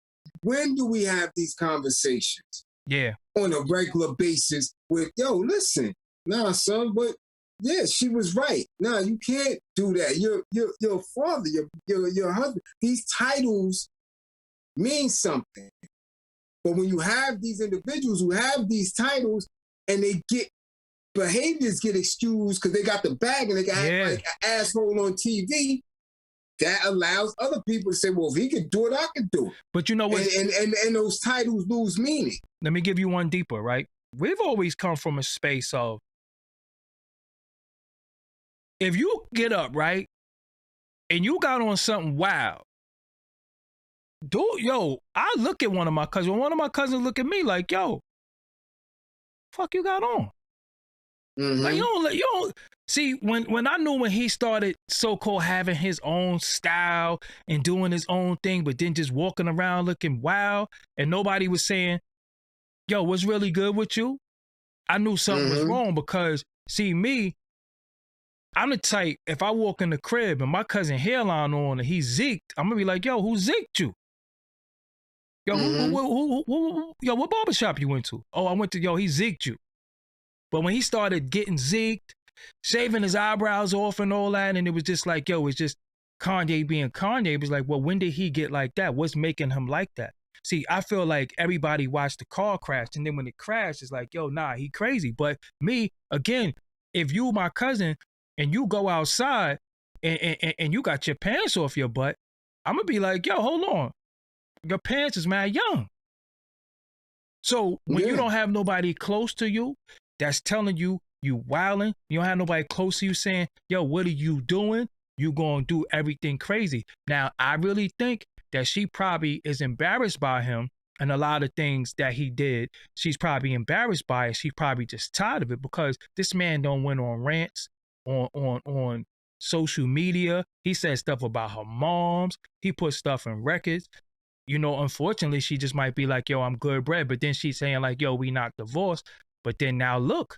when do we have these conversations? Yeah. On a regular basis with, yo, listen, nah, son, but yeah, she was right. Nah, you can't do that. Your father, your husband. These titles mean something. But when you have these individuals who have these titles and behaviors get excused because they got the bag and they got like an asshole on TV, that allows other people to say, well, if he can do it, I can do it. But you know what? And those titles lose meaning. Let me give you one deeper, right? We've always come from a space of, if you get up, right, and you got on something wild, I look at one of my cousins. One of my cousins look at me like, yo, fuck you got on? Mm-hmm. Like, you don't see, when I knew when he started so-called having his own style and doing his own thing, but then just walking around looking wild and nobody was saying, yo, what's really good with you? I knew something was wrong because, see, me, I'm the type, if I walk in the crib and my cousin hairline on and he's zeked, I'm gonna be like, yo, who zeked you? Yo, yo, what barbershop you went to? Oh, I went to, yo, he zeked you. But when he started getting zeked, shaving his eyebrows off and all that, and it was just like, yo, it's just Kanye being Kanye. It was like, well, when did he get like that? What's making him like that? See, I feel like everybody watched the car crash, and then when it crashed, it's like, yo, nah, he crazy. But me, again, if you my cousin and you go outside and you got your pants off your butt, I'm gonna be like, yo, hold on. Your pants is mad young. So when you don't have nobody close to you that's telling you wilding, you don't have nobody close to you saying, yo, what are you doing? You gonna do everything crazy. Now, I really think that she probably is embarrassed by him and a lot of things that he did. She's probably embarrassed by it. She's probably just tired of it because this man don't went on rants on social media. He said stuff about her moms. He put stuff in records. You know, unfortunately, she just might be like, yo, I'm good bread. But then she's saying like, yo, we not divorced. But then now look.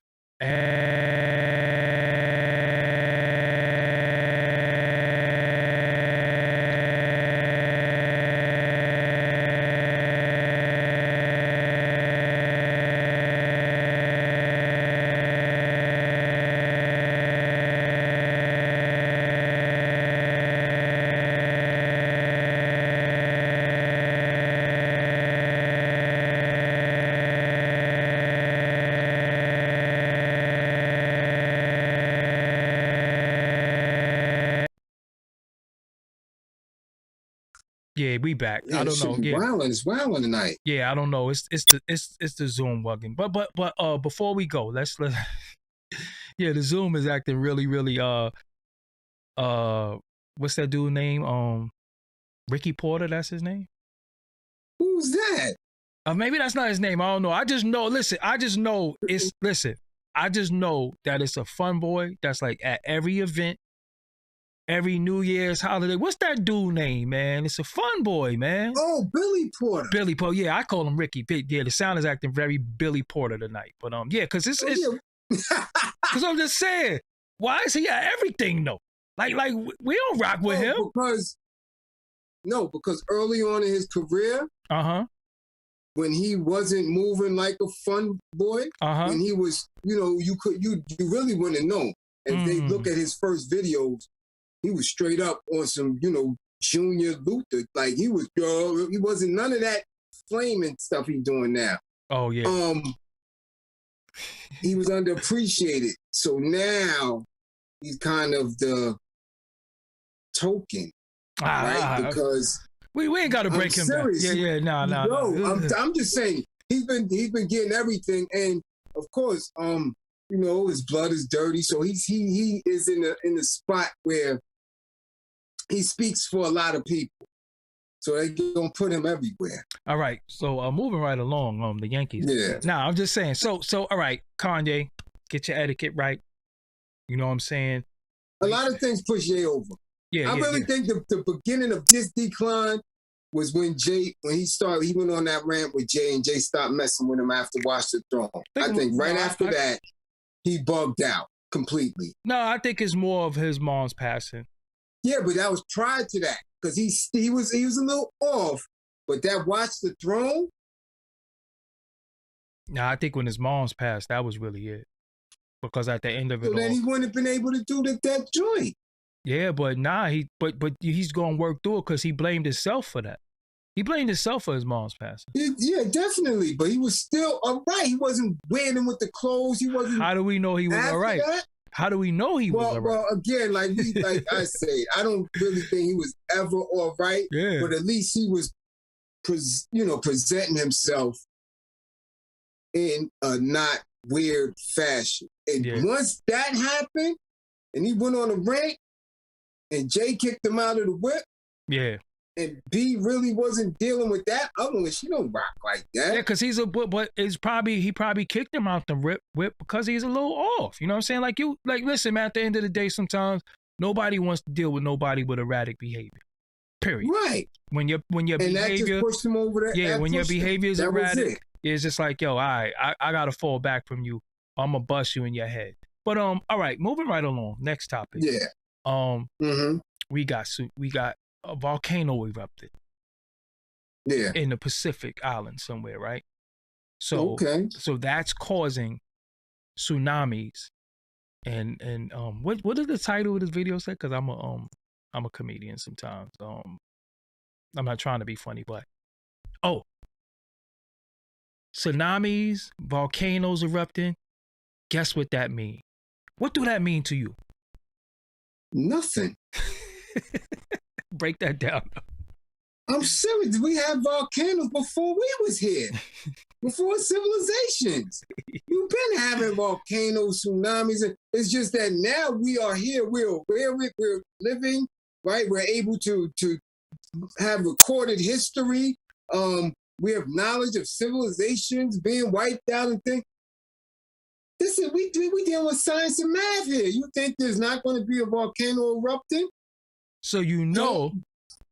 Yeah, we back. Yeah, I don't know. Yeah, it's wilding tonight. Yeah, I don't know. It's the Zoom bugging. But before we go, let's yeah, the Zoom is acting really what's that dude name? Ricky Porter, that's his name? Who's that? Maybe that's not his name. I don't know. I just know, I just know that it's a fun boy that's like at every event, every New Year's holiday. What's that dude name, man? It's a fun boy, man. Oh, Billy Porter. Billy Porter. Yeah, I call him Ricky. Yeah, the sound is acting very Billy Porter tonight. But yeah, because it's because I'm just saying, why is he at everything though? Like we don't rock with him. Because early on in his career, when he wasn't moving like a fun boy, when he was, you really wouldn't know. And they look at his first videos, he was straight up on some, Junior Luther. Like he wasn't none of that flaming stuff he's doing now. Oh yeah. He was underappreciated. So now he's kind of the token, right? Because we ain't got to break him down. Yeah, no. I'm just saying he's been getting everything, and of course, his blood is dirty, so he is in the spot where he speaks for a lot of people. So they gonna put him everywhere. All right. So moving right along, the Yankees. Yeah. Now I'm just saying. So all right, Kanye, get your etiquette right. You know what I'm saying? A lot of things push Jay over. Yeah. I really think the beginning of this decline was when he went on that rant with Jay, and Jay stopped messing with him after Watch the Throne. I think after that, he bugged out completely. No, I think it's more of his mom's passing. Yeah, but that was prior to that. Because he was a little off, but that Watch the Throne. Nah, I think when his mom's passed, that was really it. Because at the end of it, then he wouldn't have been able to do that joint. Yeah, but he's gonna work through it because he blamed himself for that. He blamed himself for his mom's passing. Yeah, definitely. But he was still all right. He wasn't wearing them with the clothes. He wasn't. How do we know he was all right? How do we know he was all right? Well, again, like I say, I don't really think he was ever all right. Yeah. But at least he was, presenting himself in a not weird fashion. And once that happened, and he went on a rant, and Jay kicked him out of the whip. Yeah. And B really wasn't dealing with that other one. She don't rock like that. Yeah, because he probably kicked him out the whip because he's a little off. You know what I'm saying? Listen, man, at the end of the day, sometimes nobody wants to deal with nobody with erratic behavior. Period. Right. When your and behavior, that just pushed him over there. Yeah, when your behavior is erratic, it's just like, yo, I gotta fall back from you. I'm gonna bust you in your head. But all right, moving right along. Next topic. Yeah. We got a volcano erupted. Yeah. In the Pacific island somewhere, right? So okay. So that's causing tsunamis. And what is the title of this video say? Because I'm a comedian sometimes. I'm not trying to be funny, but tsunamis, volcanoes erupting. Guess what that means? What do that mean to you? Nothing. Break that down. I'm serious. We had volcanoes before we was here. Before civilizations. You've been having volcanoes, tsunamis. It's just that now we are here. We're living, right? We're able to have recorded history. We have knowledge of civilizations being wiped out and things. We dealing with science and math here. You think there's not going to be a volcano erupting? So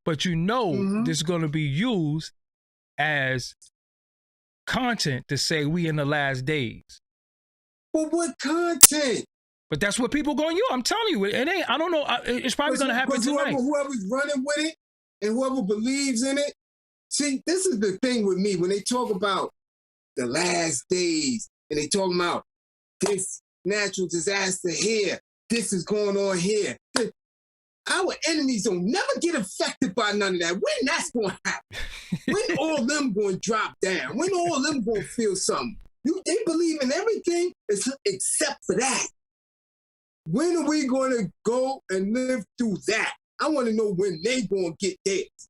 but this is going to be used as content to say we in the last days. But what content? But that's what people going to use. I'm telling you, it ain't. I don't know. It's probably going to happen tonight. Whoever's running with it and whoever believes in it. See, this is the thing with me when they talk about the last days and they talk about this natural disaster here. This is going on here. Our enemies don't never get affected by none of that. When that's going to happen? When all them going to drop down? When all them going to feel something? They believe in everything except for that. When are we going to go and live through that? I want to know when they going to get theirs.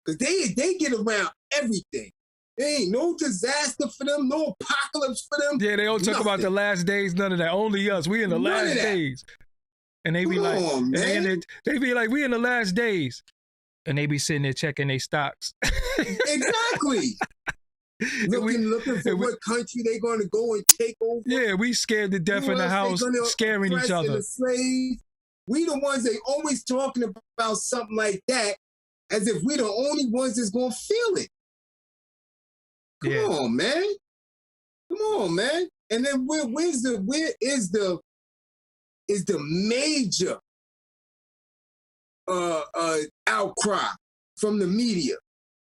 Because they get around everything. There ain't no disaster for them, no apocalypse for them. Yeah, they don't talk about the last days, none of that. Only us. We in the last days. And they be they be like, we in the last days. And they be sitting there checking their stocks. Exactly. looking for what country they going to go and take over. Yeah, we scared to death in the house, scaring each other. We the ones they always talking about something like that as if we the only ones that's going to feel it. Come on, man. Come on, man. And then where is the major outcry from the media?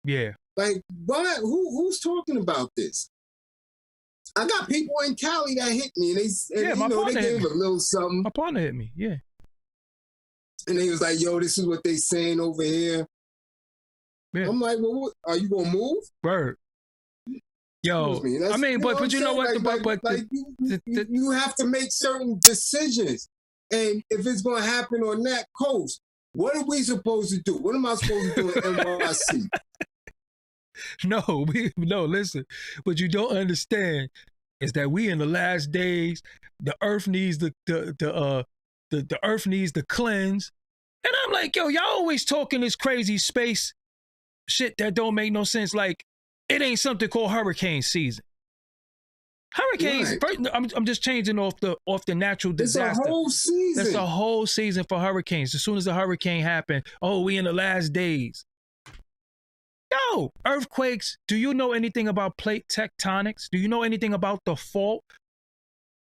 Yeah. Like, why? Who's talking about this? I got people in Cali that hit me, and they gave a little something. My partner hit me, yeah. And they was like, "Yo, this is what they saying over here." Yeah. I'm like, "Well, are you gonna move?" Bird. Yo, I mean, but you know what? You have to make certain decisions, and if it's gonna happen on that coast, what are we supposed to do? What am I supposed to do in NYC? No, listen. What you don't understand is that we in the last days. The earth needs the earth needs to cleanse. And I'm like, yo, y'all always talking this crazy space shit that don't make no sense. Like, it ain't something called hurricane season. Hurricanes, right. I'm just changing off the natural disaster. It's a whole season. That's a whole season for hurricanes. As soon as the hurricane happened, we in the last days. Yo, earthquakes. Do you know anything about plate tectonics? Do you know anything about the fault?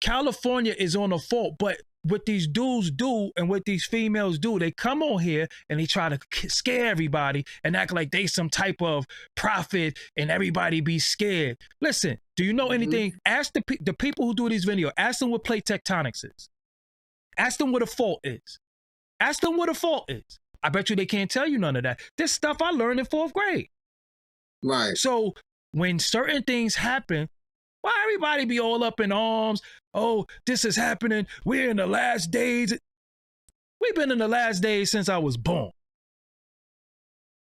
California is on a fault, but what these dudes do and what these females do, they come on here and they try to scare everybody and act like they some type of prophet and everybody be scared. Listen, do you know anything? Ask the people who do these videos, ask them what plate tectonics is. Ask them what a fault is. Ask them what a fault is. I bet you they can't tell you none of that. This stuff I learned in 4th grade. Right. So when certain things happen, why everybody be all up in arms? Oh, this is happening. We're in the last days. We've been in the last days since I was born.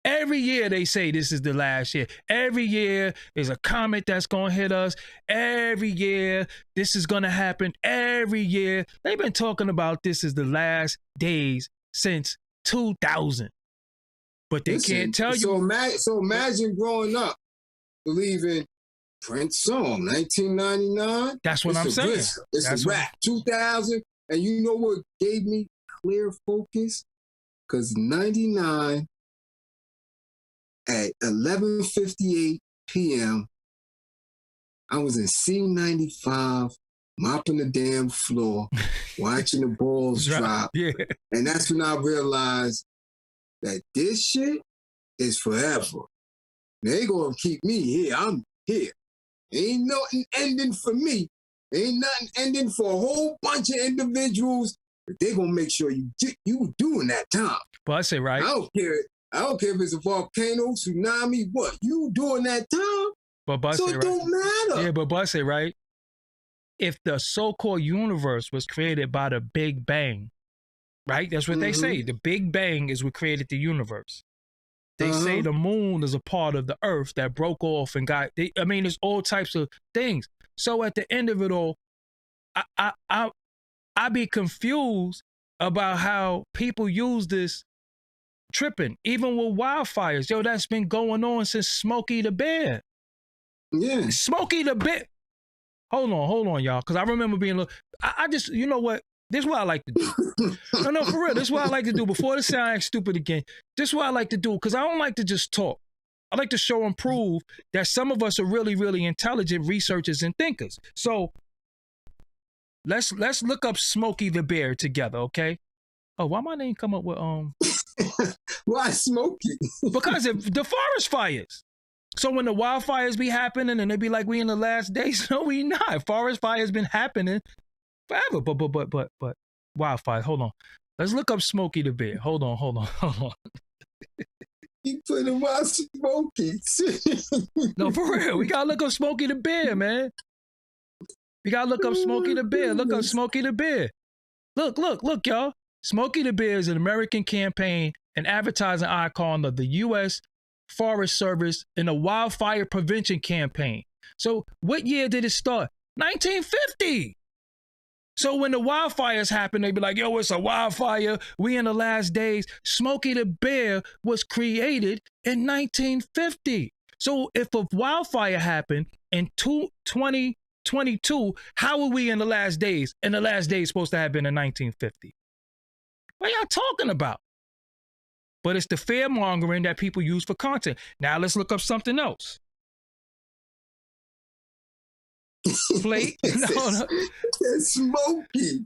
Every year they say this is the last year. Every year there's a comet that's going to hit us. Every year this is going to happen. Every year they've been talking about this is the last days since 2000. But they can't tell you. So imagine growing up believing Prince song, 1999. That's what I'm saying. It's a rap. 2000. And you know what gave me clear focus? Because 99 at 11:58 p.m., I was in C95 mopping the damn floor, watching the balls drop. Yeah. And that's when I realized that this shit is forever. They gonna keep me here. I'm here. Ain't nothing ending for me. Ain't nothing ending for a whole bunch of individuals. But they gonna make sure you doing that time. But I say right. I don't care if it's a volcano, tsunami, what you doing that time. But so it don't matter. Yeah, but I say right. If the so-called universe was created by the Big Bang, right? That's what they say. The Big Bang is what created the universe. They say the moon is a part of the earth that broke off and got, there's all types of things. So at the end of it all, I be confused about how people use this tripping, even with wildfires. Yo, that's been going on since Smokey the Bear. Yeah. Smokey the Bear. Hold on, y'all. Because I remember being, I just, you know what? This is what I like to do. No, for real. This is what I like to do. Before this sounds stupid again, this is what I like to do. Because I don't like to just talk. I like to show and prove that some of us are really, really intelligent researchers and thinkers. So let's look up Smokey the Bear together, okay? Oh, why my name come up with Why Smokey? Because of the forest fires. So when the wildfires be happening and they be like, we in the last days, no, we not. Forest fires been happening forever. But wildfires. Hold on. Let's look up Smokey the Bear. Hold on. You put him on Smokey. No, for real. We gotta look up Smokey the Bear, man. We gotta look up Smokey the Bear. Look up Smokey the Bear. Look, y'all. Smokey the Bear is an American campaign and advertising icon of the U.S. Forest Service in a wildfire prevention campaign. So what year did it start? 1950. So when the wildfires happen, they be like, yo, it's a wildfire. We in the last days. Smokey the Bear was created in 1950. So if a wildfire happened in 2022, how are we in the last days? And the last days supposed to have been in 1950. What y'all talking about? But it's the fear mongering that people use for content. Now let's look up something else. Plate. No. It's Smokey.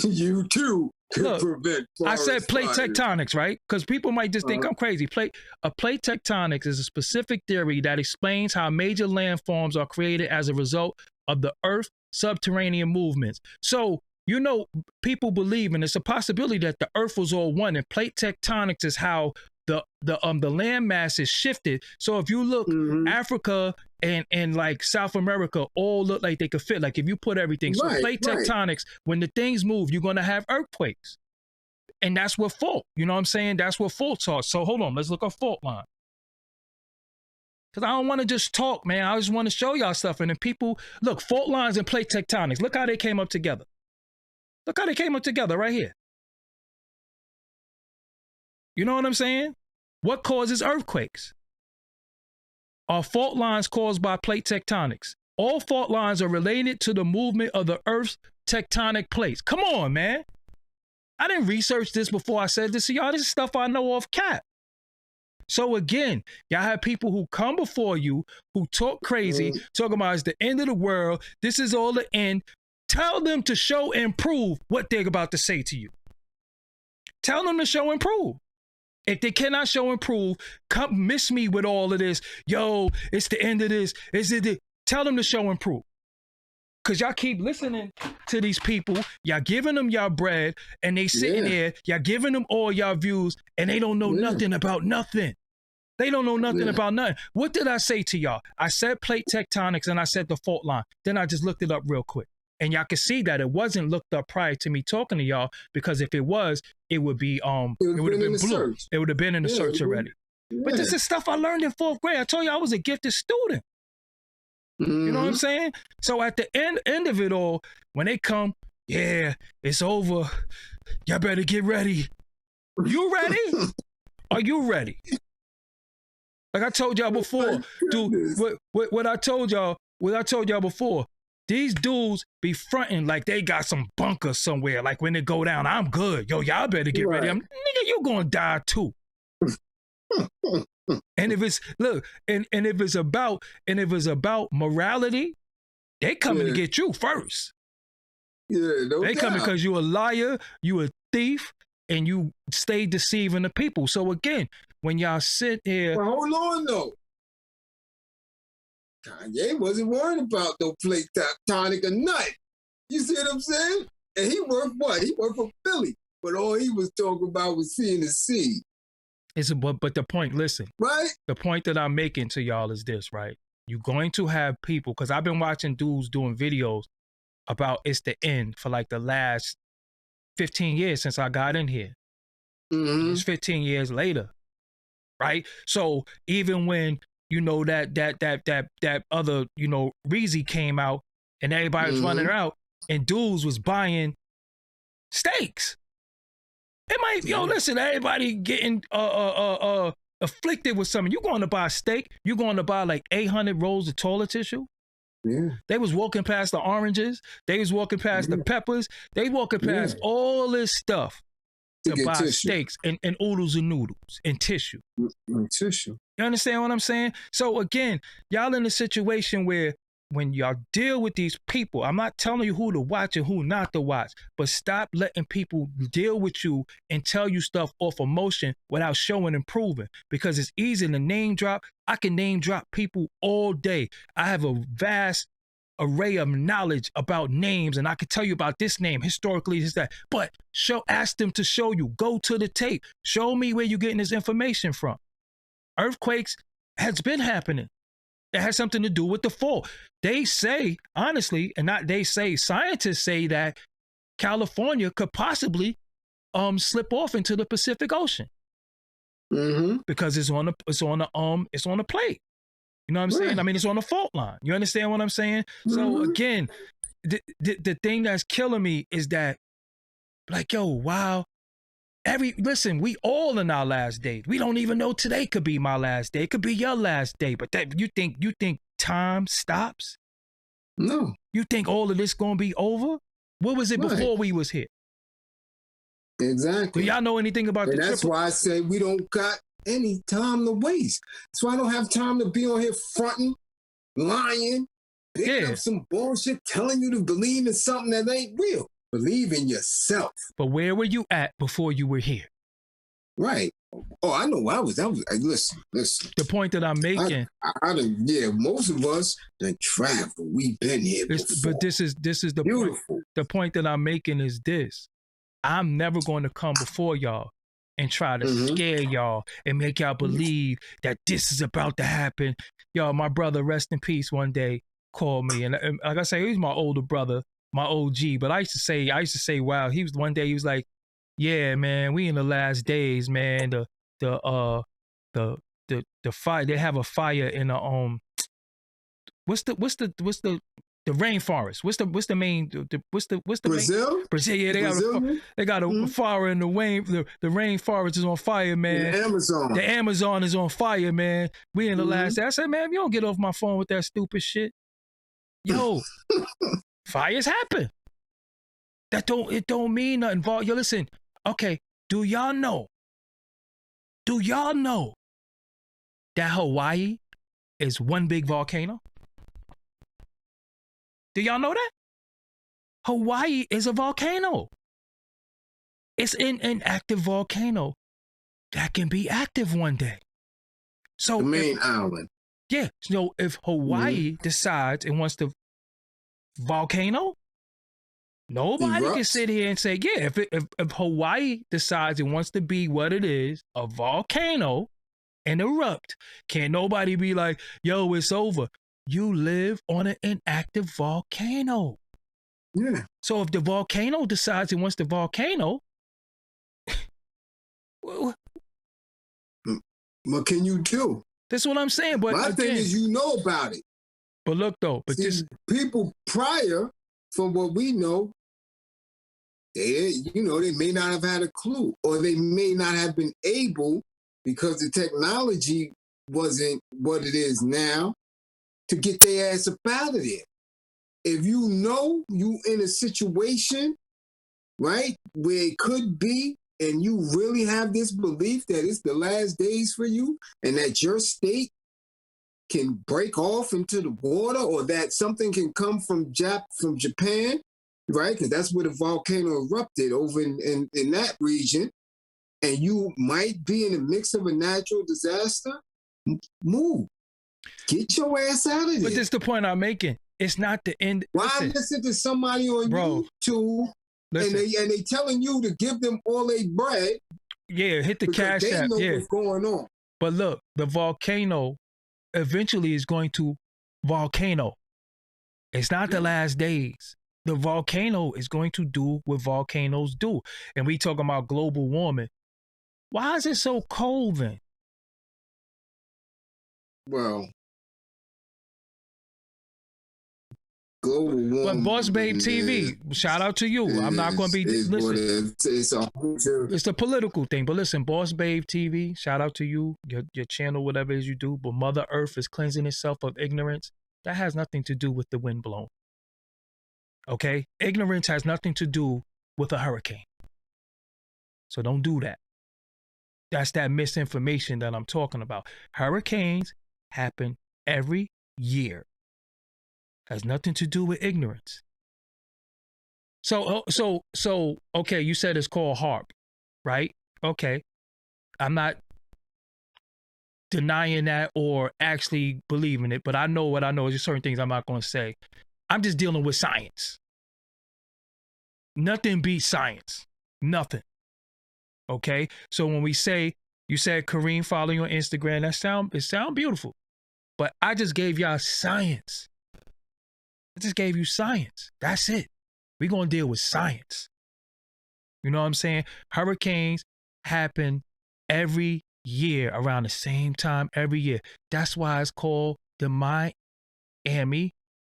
You too could prevent. I said plate fires. tectonics, right? Because people might just think I'm crazy. Plate tectonics is a specific theory that explains how major landforms are created as a result of the Earth's subterranean movements. So, you know, people believe, and it's a possibility that the Earth was all one, and plate tectonics is how the land mass is shifted. So if you look, Africa and like South America all look like they could fit. Like if you put everything, so plate tectonics, when the things move, you're gonna have earthquakes, and that's what fault. You know what I'm saying? That's what faults are. So hold on, let's look up fault line. Because I don't want to just talk, man. I just want to show y'all stuff. And then people look, fault lines and plate tectonics. Look how they came up together. Look how they came up together right here. You know what I'm saying? What causes earthquakes? Are fault lines caused by plate tectonics? All fault lines are related to the movement of the Earth's tectonic plates. Come on, man. I didn't research this before I said this to y'all. This is stuff I know off cap. So again, y'all have people who come before you who talk crazy, talking about it's the end of the world. This is all the end. Tell them to show and prove what they're about to say to you. Tell them to show and prove. If they cannot show and prove, come miss me with all of this. Yo, it's the end of this. Tell them to show and prove. Because y'all keep listening to these people. Y'all giving them y'all bread, and they sitting there. Y'all giving them all y'all views, and they don't know nothing about nothing. They don't know nothing about nothing. What did I say to y'all? I said plate tectonics, and I said the fault line. Then I just looked it up real quick. And y'all can see that it wasn't looked up prior to me talking to y'all, because if it was, it would be it would have been blue. It would have been in the search already. But this is stuff I learned in 4th grade. I told you I was a gifted student. You know what I'm saying? So at the end of it all, when they come, yeah, it's over. Y'all better get ready. You ready? Are you ready? Like I told y'all before, dude. What I told y'all before. These dudes be fronting like they got some bunker somewhere. Like when they go down, I'm good. Yo, y'all better get ready. Nigga, you gonna die too. And if it's if it's about morality They coming to get you first. Yeah, no They doubt. coming because you a liar, you a thief, and you stay deceiving the people. So again, when y'all sit here, well, hold on though. Kanye wasn't worried about no plate tonic or nut. You see what I'm saying? And he worked what? He worked for Philly, but all he was talking about was seeing the seed. But the point, listen, right? The point that I'm making to y'all is this, right? You're going to have people, because I've been watching dudes doing videos about it's the end for like the last 15 years since I got in here. Mm-hmm. It's 15 years later, right? So even when that other Reezy came out and everybody was running out and dudes was buying steaks. It might listen, everybody getting afflicted with something. You going to buy a steak? You going to buy like 800 rolls of toilet tissue? Yeah. They was walking past the oranges. They was walking past the peppers. They walking past all this stuff to buy steaks and oodles and noodles and tissue. And tissue. You understand what I'm saying? So again, y'all in a situation where when y'all deal with these people, I'm not telling you who to watch and who not to watch, but stop letting people deal with you and tell you stuff off emotion without showing and proving, because it's easy to name drop. I can name drop people all day. I have a vast array of knowledge about names, and I can tell you about this name historically, this, that, but ask them to show you. Go to the tape. Show me where you're getting this information from. Earthquakes has been happening. It has something to do with the fall. They say, honestly, and not they say, scientists say that California could possibly slip off into the Pacific Ocean because it's on a plate. You know what I'm saying? I mean, it's on a fault line. You understand what I'm saying? So again, the thing that's killing me is that, like, yo, wow. Listen, we all in our last days. We don't even know today could be my last day. It could be your last day. But that you think time stops? No. You think all of this gonna be over? What was it before we was here? Exactly. Do y'all know anything about and that's why I say we don't got any time to waste. That's why I don't have time to be on here fronting, lying, picking up some bullshit, telling you to believe in something that ain't real. Believe in yourself. But where were you at before you were here? Right. Oh, I know. I was. Listen. The point that I'm making. Most of us done traveled. We've been here before. But this is the beautiful point. The point that I'm making is this: I'm never going to come before y'all and try to scare y'all and make y'all believe that this is about to happen. Y'all, my brother, rest in peace, one day called me, and like I say, he's my older brother. My OG, but I used to say, wow, he was like, yeah, man, we in the last days, man. The fire, they have a fire in the what's the rainforest? What's the main Brazil? Main? Brazil, yeah, they got a fire in the rainforest is on fire, man. The Amazon is on fire, man. We in the last day. I said, man, if you don't get off my phone with that stupid shit, yo. Fires happen. It don't mean nothing. Yo, listen. Okay, do y'all know that Hawaii is one big volcano? Do y'all know that? Hawaii is a volcano. It's an active volcano that can be active one day. So the main island. Yeah. So if Hawaii decides it wants to volcano, nobody can sit here and say, yeah, if Hawaii decides it wants to be what it is, a volcano, and erupt, can't nobody be like, yo, it's over. You live on an inactive volcano. Yeah. So if the volcano decides it wants the volcano, what can you do? That's what I'm saying. But my thing is, you know about it. But look though, people prior, from what we know, they may not have had a clue, or they may not have been able, because the technology wasn't what it is now, to get their ass up out of there. If you know you in a situation, right, where it could be, and you really have this belief that it's the last days for you, and that your state can break off into the water, or that something can come from Japan, right? Because that's where the volcano erupted over in that region, and you might be in the mix of a natural disaster. Move. Get your ass out of there. But this is the point I'm making. It's not the end. Why listen to somebody on YouTube and they telling you to give them all their bread? Yeah, hit the cash they app. Know what's going on. But look, the volcano eventually is going to volcano. It's not the last days. The volcano is going to do what volcanoes do. And we talking about global warming. Why is it so cold then? Well, global warming. But Boss Babe TV, shout out to you. I'm not going to be listen. It's a political thing, but listen, Boss Babe TV, shout out to you, your channel, whatever it is you do. But Mother Earth is cleansing itself of ignorance. That has nothing to do with the wind blowing. Okay, ignorance has nothing to do with a hurricane. So don't do that. That's that misinformation that I'm talking about. Hurricanes happen every year. Has nothing to do with ignorance. So, okay, you said it's called HARP, right? Okay. I'm not denying that or actually believing it, but I know what I know. There's certain things I'm not going to say. I'm just dealing with science. Nothing beats science. Nothing. Okay? So when we say, you said Kareem follow you on Instagram, it sound beautiful. But I just gave y'all science. I just gave you science. That's it. We're going to deal with science. You know what I'm saying? Hurricanes happen every year around the same time every year. That's why it's called the Miami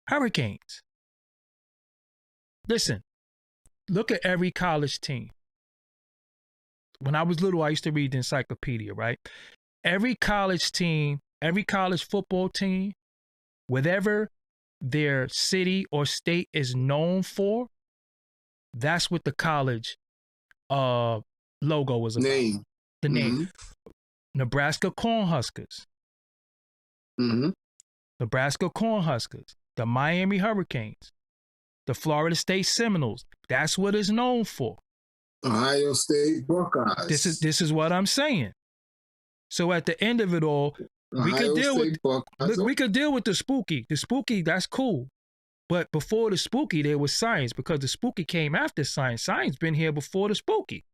Hurricanes. Listen, look at every college team. When I was little, I used to read the encyclopedia, right? Every college team, every college football team, whatever their city or state is known for, that's what the college logo was about. Name. The name. Nebraska Cornhuskers. Nebraska Cornhuskers. The Miami Hurricanes. The Florida State Seminoles. That's what it's known for. Ohio State Buckeyes. This is what I'm saying. So at the end of it all, we could deal with the spooky. The spooky, that's cool. But before the spooky, there was science, because the spooky came after science. Science been here before the spooky.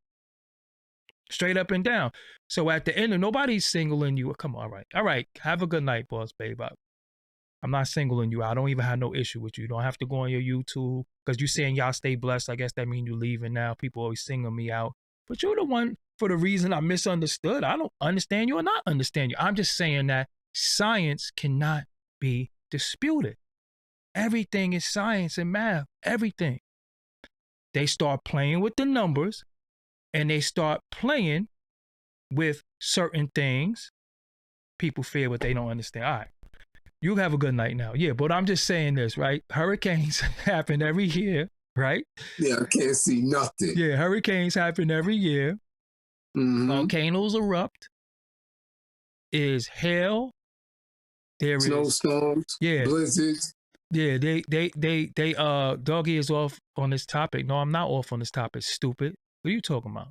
Straight up and down. So at the end of, nobody's singling you. Come on, all right. Have a good night, Boss Babe. I'm not singling you. I don't even have no issue with you. You don't have to go on your YouTube, because you saying y'all stay blessed. I guess that means you leaving now. People always singling me out. But you're the one, for the reason I misunderstood. I don't understand you or not understand you. I'm just saying that science cannot be disputed. Everything is science and math. Everything. They start playing with the numbers, and they start playing with certain things. People fear what they don't understand. All right. You have a good night now. Yeah, but I'm just saying this, right? Hurricanes happen every year, right? Yeah, I can't see nothing. Yeah, hurricanes happen every year. Volcanoes erupt. Is hail. There is snowstorms. Yeah, blizzards. Yeah, Doggie is off on this topic. No, I'm not off on this topic. Stupid. What are you talking about?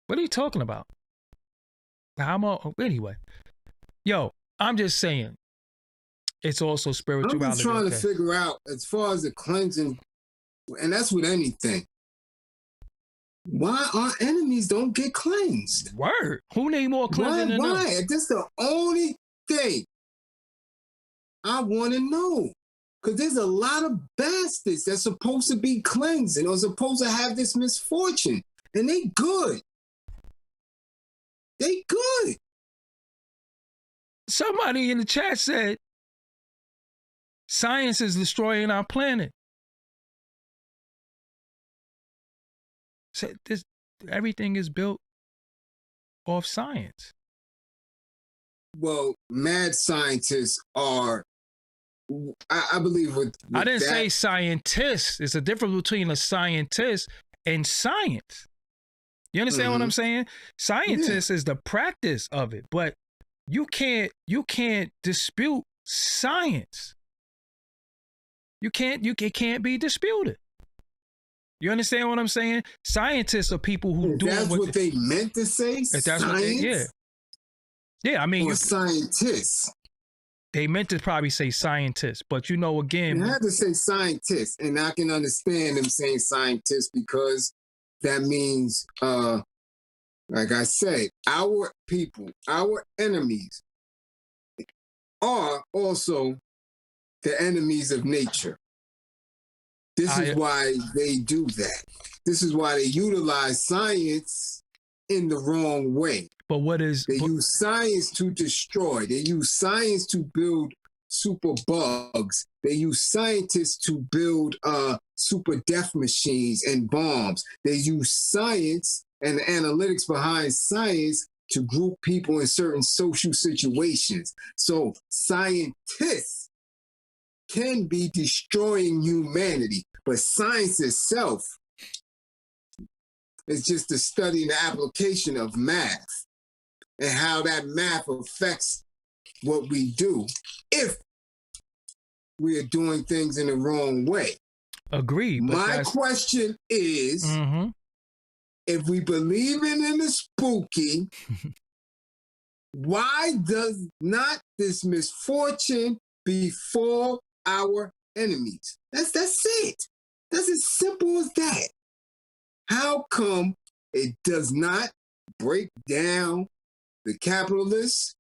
What are you talking about? Anyway. Yo, I'm just saying, it's also spirituality. I'm just trying to figure out, as far as the cleansing, and that's with anything, why our enemies don't get cleansed. Word. Who need more cleansing than us? Why? That's the only thing I want to know. Because there's a lot of bastards that's supposed to be cleansing or supposed to have this misfortune. And they good. They good. Somebody in the chat said, science is destroying our planet. So everything is built off science. Well, mad scientists are, I believe with I didn't say scientists. There's a difference between a scientist and science. You understand what I'm saying? Scientist is the practice of it, but you can't dispute science. It can't be disputed. You understand what I'm saying? Scientists are people who do what they meant to say. If that's what they, yeah. I mean, or scientists. They meant to probably say scientists, but you know, again, they had to say scientists, and I can understand them saying scientists because that means, like I said, our people, our enemies, are also the enemies of nature. This is why they do that. This is why they utilize science in the wrong way. But they use science to destroy. They use science to build super bugs. They use scientists to build super death machines and bombs. They use science and the analytics behind science to group people in certain social situations. So scientists can be destroying humanity, but science itself is just the study and the application of math and how that math affects what we do if we are doing things in the wrong way. Agreed. My question is, if we believe in the spooky, why does not this misfortune befall our enemies? That's it. That's as simple as that. How come it does not break down the capitalists?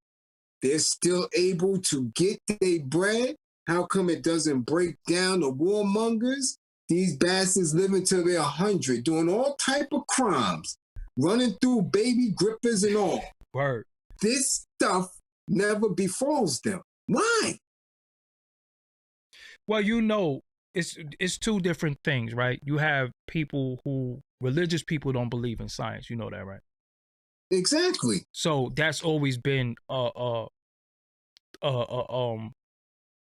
They're still able to get their bread. How come it doesn't break down the warmongers? These bastards live until they're 100, doing all type of crimes, running through baby grippers and all. Word. This stuff never befalls them. Why? Well, you know, it's two different things, right? You have people who, religious people don't believe in science. You know that, right? Exactly. So that's always been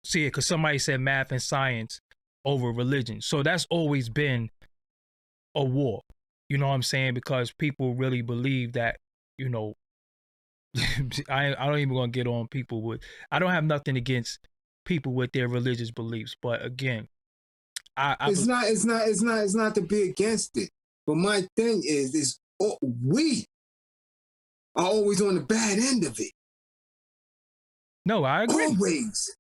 see it, because somebody said math and science over religion. So that's always been a war. You know what I'm saying? Because people really believe that, you know, I don't even gonna get on people with, I don't have nothing against people with their religious beliefs, but again, it's not to be against it. But my thing is we are always on the bad end of it. No, I agree. Always.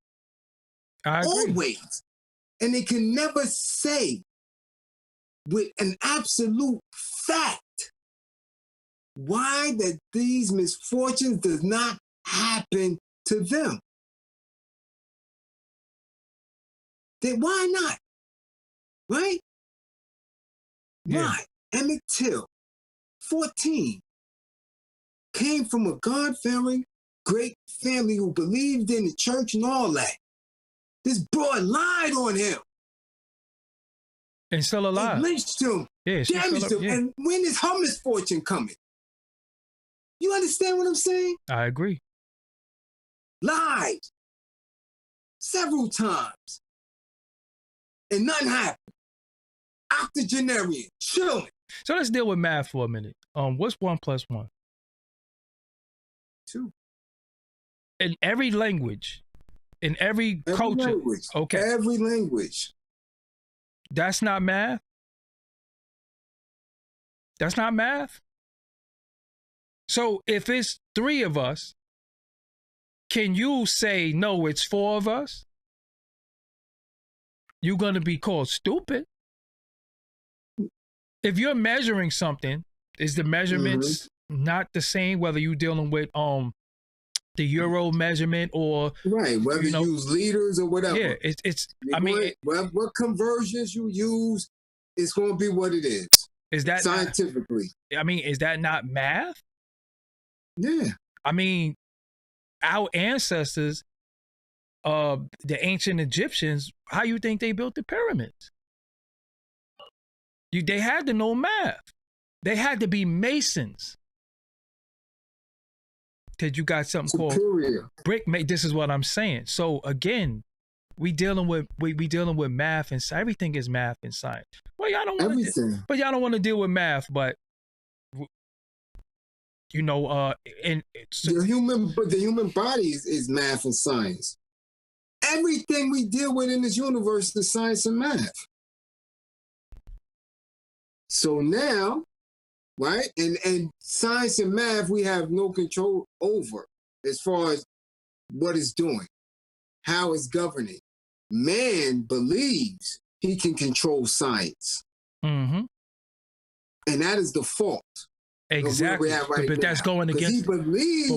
I agree. Always. And they can never say with an absolute fact why that these misfortunes does not happen to them. Then why not? Right? Yeah. Why? Emmett Till, 14, came from a God-fearing, great family who believed in the church and all that. This broad lied on him. And still alive. They lynched him, yeah, damaged him. Yeah. And when is her misfortune coming? You understand what I'm saying? I agree. Lied several times. And nothing happened. Octogenarian, chilling. So let's deal with math for a minute. What's 1 + 1? 2. In every language, in every culture. Language. Okay. Every language. That's not math? That's not math? So if it's 3 of us, can you say, no, it's 4 of us? You're going to be called stupid. If you're measuring something, is the measurements not the same, whether you're dealing with the euro measurement or right, whether you use liters or whatever. Yeah, it's I mean, what conversions you use, it's going to be what it is. Is that scientifically? I mean, is that not math? Yeah. I mean, our ancestors, the ancient Egyptians, how you think they built the pyramids? They had to know math. They had to be masons. Because you got something superior called brick. This is what I'm saying. So again, we dealing with math, and everything is math and science. Well, y'all don't want to. But y'all don't want to deal with math. But you know, and the human body is math and science. Everything we deal with in this universe is science and math. So now, right, and science and math we have no control over as far as what it's doing, how it's governing. Man believes he can control science. Mm-hmm. And that is the fault. Exactly. But that's going against. But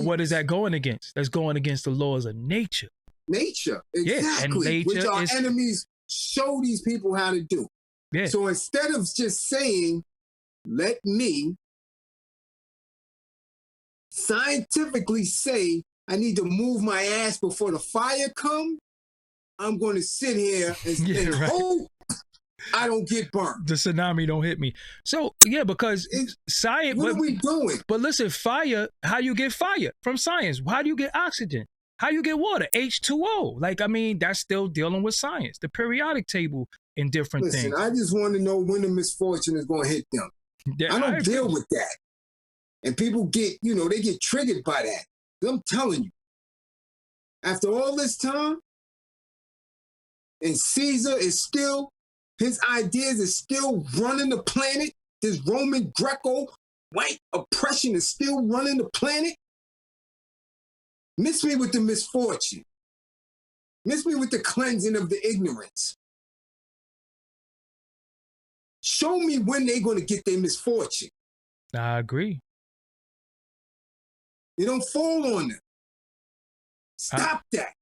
what is that going against? That's going against the laws of nature. Nature. Exactly. Yeah, and nature which our enemies show these people how to do. Yeah. So instead of just saying, let me scientifically say I need to move my ass before the fire comes, I'm going to sit here and hope I don't get burned. The tsunami don't hit me. So, yeah, because science... What are we doing? But listen, fire, how you get fire? From science. How do you get oxygen? How you get water? H2O. Like, I mean, that's still dealing with science. The periodic table and different things. Listen, I just want to know when the misfortune is going to hit them. Yeah, I don't deal with that. And people get, they get triggered by that. I'm telling you. After all this time, and Caesar is still, his ideas is still running the planet. This Roman Greco white oppression is still running the planet. Miss me with the misfortune. Miss me with the cleansing of the ignorance. Show me when they're going to get their misfortune. I agree. You don't fall on them. Stop that.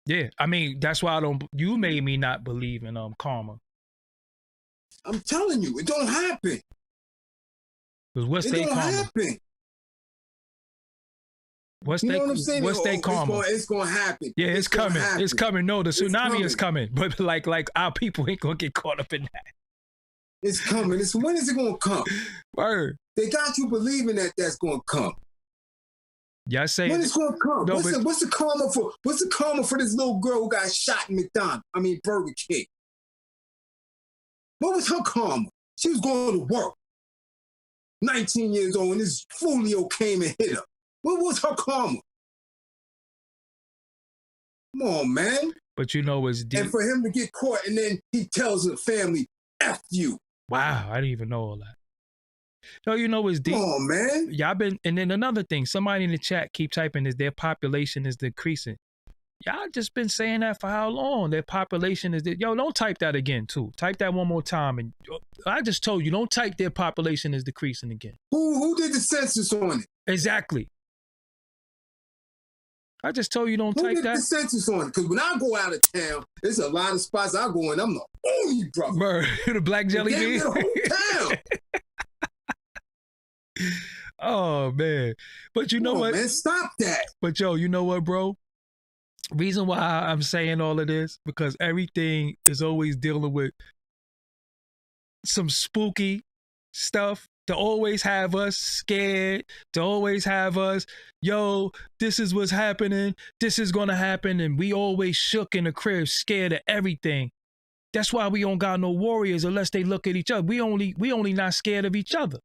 Yeah, I mean, that's why you made me not believe in karma. I'm telling you, it don't happen. Because what's their karma? It don't happen. What's their karma? It's gonna happen. Yeah, it's coming. It's coming. No, the tsunami is coming. But like our people ain't gonna get caught up in that. It's coming. When is it gonna come? Word. They got you believing that that's gonna come. Yeah, I say when it's gonna come. No, what's the karma for this little girl who got shot in Burger King? What was her karma? She was going to work. 19 years old, and this folio came and hit her. What was her karma? Come on, man. But it's deep. And for him to get caught, and then he tells the family, F you. Wow, I didn't even know all that. So it's deep. Come on, man. Y'all and then another thing, somebody in the chat keep typing is their population is decreasing. Y'all just been saying that for how long? Their population is don't type that again too. Type that one more time. And I just told you, don't type their population is decreasing again. Who did the census on it? Exactly. I just told you don't type that. Who did the census on it? Because when I go out of town, there's a lot of spots I go in. I'm the only brother. The black jelly bean. The whole town. Oh man. But you know what? Man, stop that. But you know what, bro? Reason why I'm saying all of this, because everything is always dealing with some spooky stuff to always have us scared, to always have us, this is what's happening, this is gonna happen, and we always shook in the crib, scared of everything. That's why we don't got no warriors unless they look at each other. We only not scared of each other.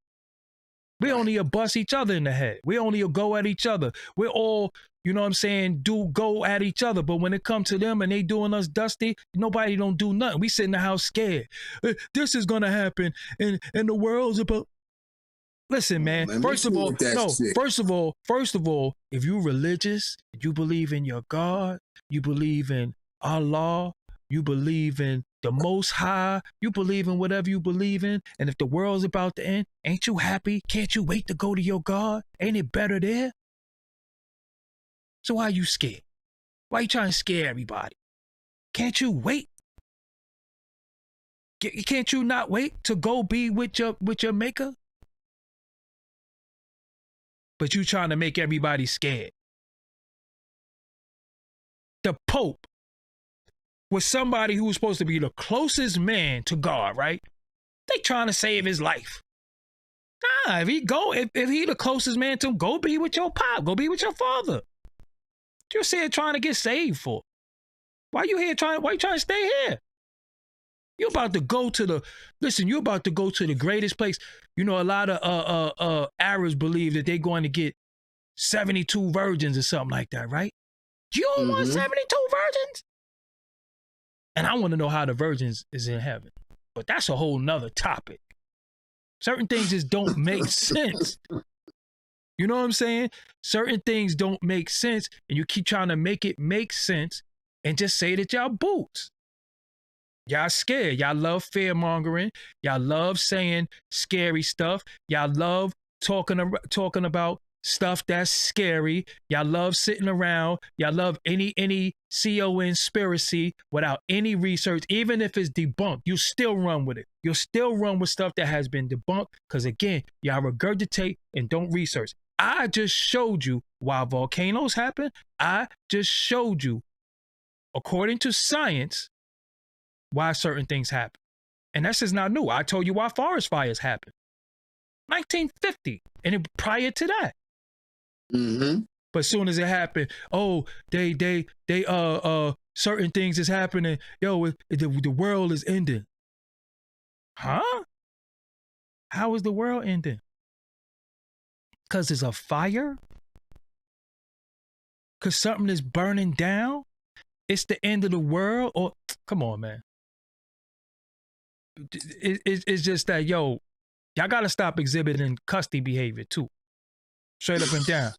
We only bust each other in the head. We only go at each other. We're all, go at each other. But when it comes to them and they doing us dusty, nobody don't do nothing. We sit in the house scared. This is gonna happen, and the world's about. Listen, man. First of all, if you religious, you believe in your God, you believe in Allah, you believe in the Most High, you believe in whatever you believe in, and if the world's about to end, ain't you happy? Can't you wait to go to your God? Ain't it better there? So why are you scared? Why are you trying to scare everybody? Can't you wait? Can't you not wait to go be with your maker? But you trying to make everybody scared. The Pope was somebody who was supposed to be the closest man to God, right? They trying to save his life. Nah, if he the closest man to him, go be with your pop, go be with your father. You're here trying to get saved for. Why you trying to stay here? You're about to go to the, listen, you're about to go to the greatest place. You know, a lot of Arabs believe that they're going to get 72 virgins or something like that, right? You don't want 72 virgins? And I want to know how the virgins is in heaven. But that's a whole nother topic. Certain things just don't make sense. You know what I'm saying? Certain things don't make sense, and you keep trying to make it make sense and just say that y'all boots. Y'all scared. Y'all love fear mongering. Y'all love saying scary stuff. Y'all love talking about stuff that's scary. Y'all love sitting around. Y'all love any CO conspiracy without any research. Even if it's debunked, you still run with it. You'll still run with stuff that has been debunked because, again, y'all regurgitate and don't research. I just showed you why volcanoes happen. I just showed you, according to science, why certain things happen. And that's just not new. I told you why forest fires happen. 1950 and prior to that. But as soon as it happened, oh, they certain things is happening. Yo, the world is ending. Huh? How is the world ending? Because there's a fire? Because something is burning down? It's the end of the world? Or come on, man. It's just that, yo, y'all got to stop exhibiting custody behavior too. Straight up and down.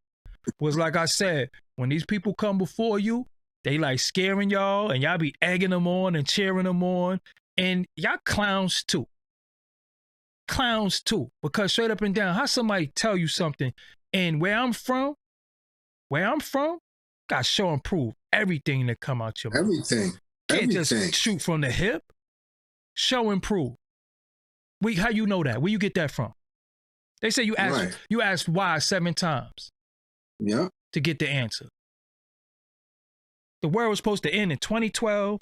Was like I said, when these people come before you, they like scaring y'all and y'all be egging them on and cheering them on. And y'all clowns too. Clowns too. Because straight up and down, how somebody tell you something and where I'm from, got show and prove everything that come out your mouth. Everything. Can't just shoot from the hip. Show and prove. How you know that? Where you get that from? They say you asked why 7 times. Yeah. To get the answer. The world was supposed to end in 2012,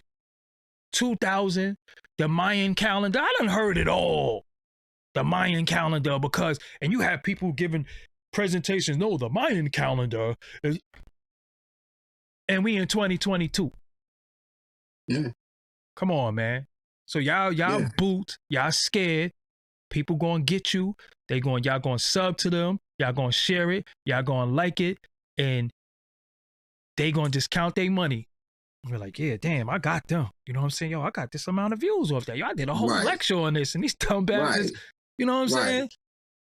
2000, the Mayan calendar. I done heard it all. The Mayan calendar because, and you have people giving presentations, no, the Mayan calendar is, and we in 2022. Yeah. Come on, man. So y'all boot, y'all scared. People gonna get you. Y'all gonna sub to them. Y'all gonna share it. Y'all gonna like it. And they gonna just count their money. And we're like, yeah, damn, I got them. You know what I'm saying? Yo, I got this amount of views off that. Yo, I did a whole lecture on this. And these dumbbells, you know what I'm saying?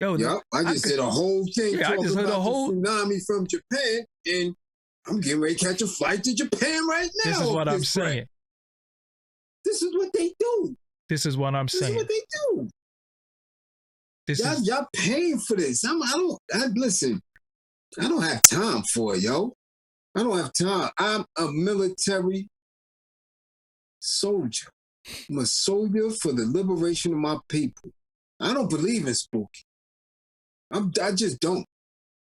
Yo, I just did a whole thing talking I just heard about a whole the tsunami from Japan. And I'm getting ready to catch a flight to Japan right now. This is what I'm saying. This is what they do. This is what I'm saying. This is what they do. Y'all paying for this. Listen, I don't have time for it, yo. I don't have time. I'm a military soldier. I'm a soldier for the liberation of my people. I don't believe in spooky. I just don't.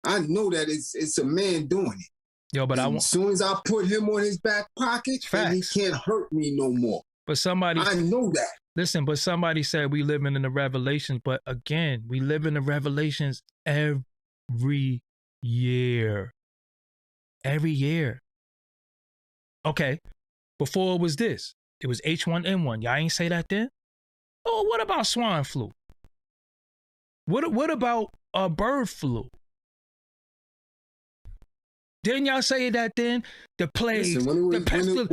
I know that it's a man doing it. Yo, but as soon as I put him on his back pocket, then he can't hurt me no more. But I know that. Listen, but somebody said we living in the revelations. But again, we live in the revelations every year. Every year. Okay. Before it was this. It was H1N1. Y'all ain't say that then? Oh, what about swine flu? What about bird flu? Didn't y'all say that then? The plague, the pestilence.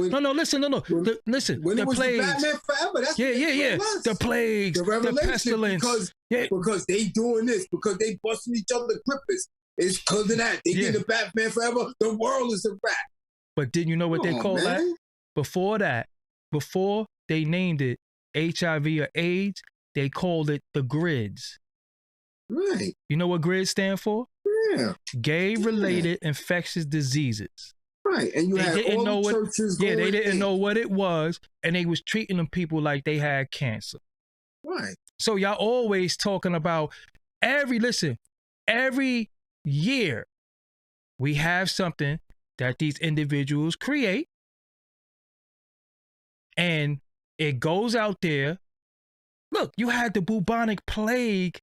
Listen. When it was plagues. The Batman Forever, that's yeah. The plagues, the pestilence. Because they doing this, because they busting each other to grippers. It's because of that. They did the Batman Forever. The world is a rat. But didn't you know what they called that? Before that, before they named it HIV or AIDS, they called it the GRIDS. Right. You know what GRIDS stand for? Yeah. Gay-related infectious diseases. Right. And you had all the churches going they didn't know what it was, and they was treating them people like they had cancer. Right. So y'all always talking about every year we have something that these individuals create, and it goes out there. Look, you had the bubonic plague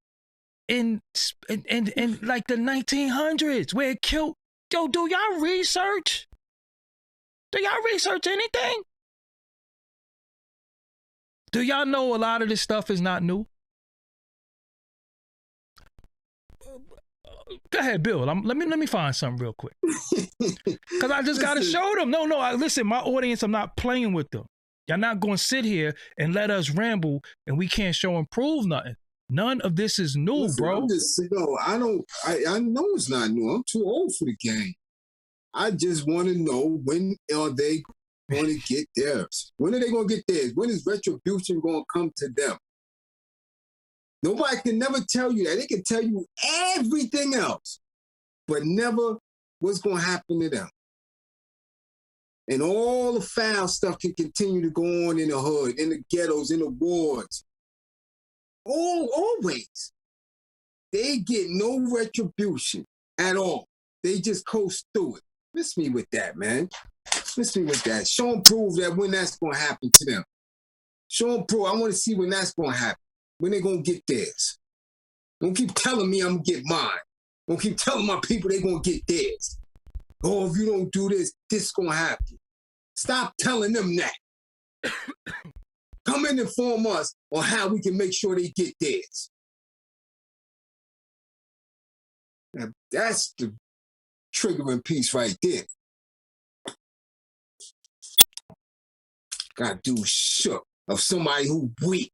in like the 1900s where it killed. Yo, do y'all research? Do y'all research anything? Do y'all know a lot of this stuff is not new? Go ahead, Bill. Let me find something real quick. Because I just got to show them. No, listen, my audience, I'm not playing with them. Y'all not going to sit here and let us ramble and we can't show and prove nothing. None of this is new, listen, bro. I know it's not new. I'm too old for the game. I just want to know, when are they going to get theirs? When are they going to get theirs? When is retribution going to come to them? Nobody can never tell you that. They can tell you everything else, but never what's going to happen to them. And all the foul stuff can continue to go on in the hood, in the ghettos, in the wards. Always. They get no retribution at all. They just coast through it. Miss me with that, man. Miss me with that. Show them prove that when that's going to happen to them. Show them prove. I want to see when that's going to happen. When they going to get theirs. Don't keep telling me I'm going to get mine. Don't keep telling my people they going to get theirs. Oh, if you don't do this, this is going to happen. Stop telling them that. Come and inform us on how we can make sure they get theirs. Now, that's the triggering piece right there. Got dude shook of somebody who weak.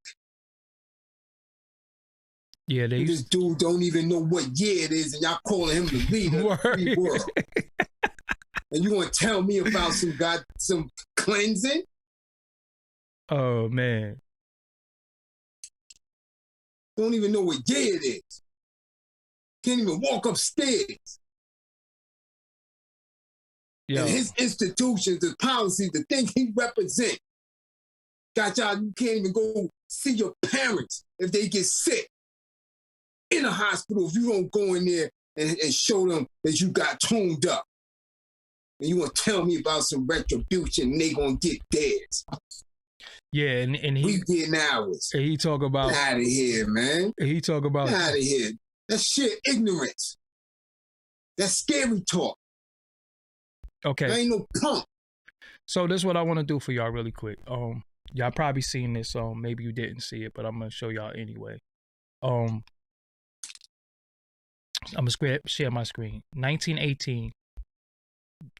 Yeah, this dude don't even know what year it is, and y'all calling him the leader of the free world. And you want to tell me about some cleansing? Oh, man. Don't even know what year it is. Can't even walk upstairs. Yo. And his institutions, the policies, the thing he represents, got y'all, you can't even go see your parents if they get sick in a hospital if you don't go in there and show them that you got toned up. And you want to tell me about some retribution and they going to get theirs. Yeah, and we getting ours. And he talk about... Get out of here, man. And he talk about... Get out of here. That shit ignorance. That's scary talk. Okay. I ain't no punk. So this is what I want to do for y'all really quick. Y'all probably seen this. Maybe you didn't see it, but I'm gonna show y'all anyway. I'm gonna share my screen. 1918.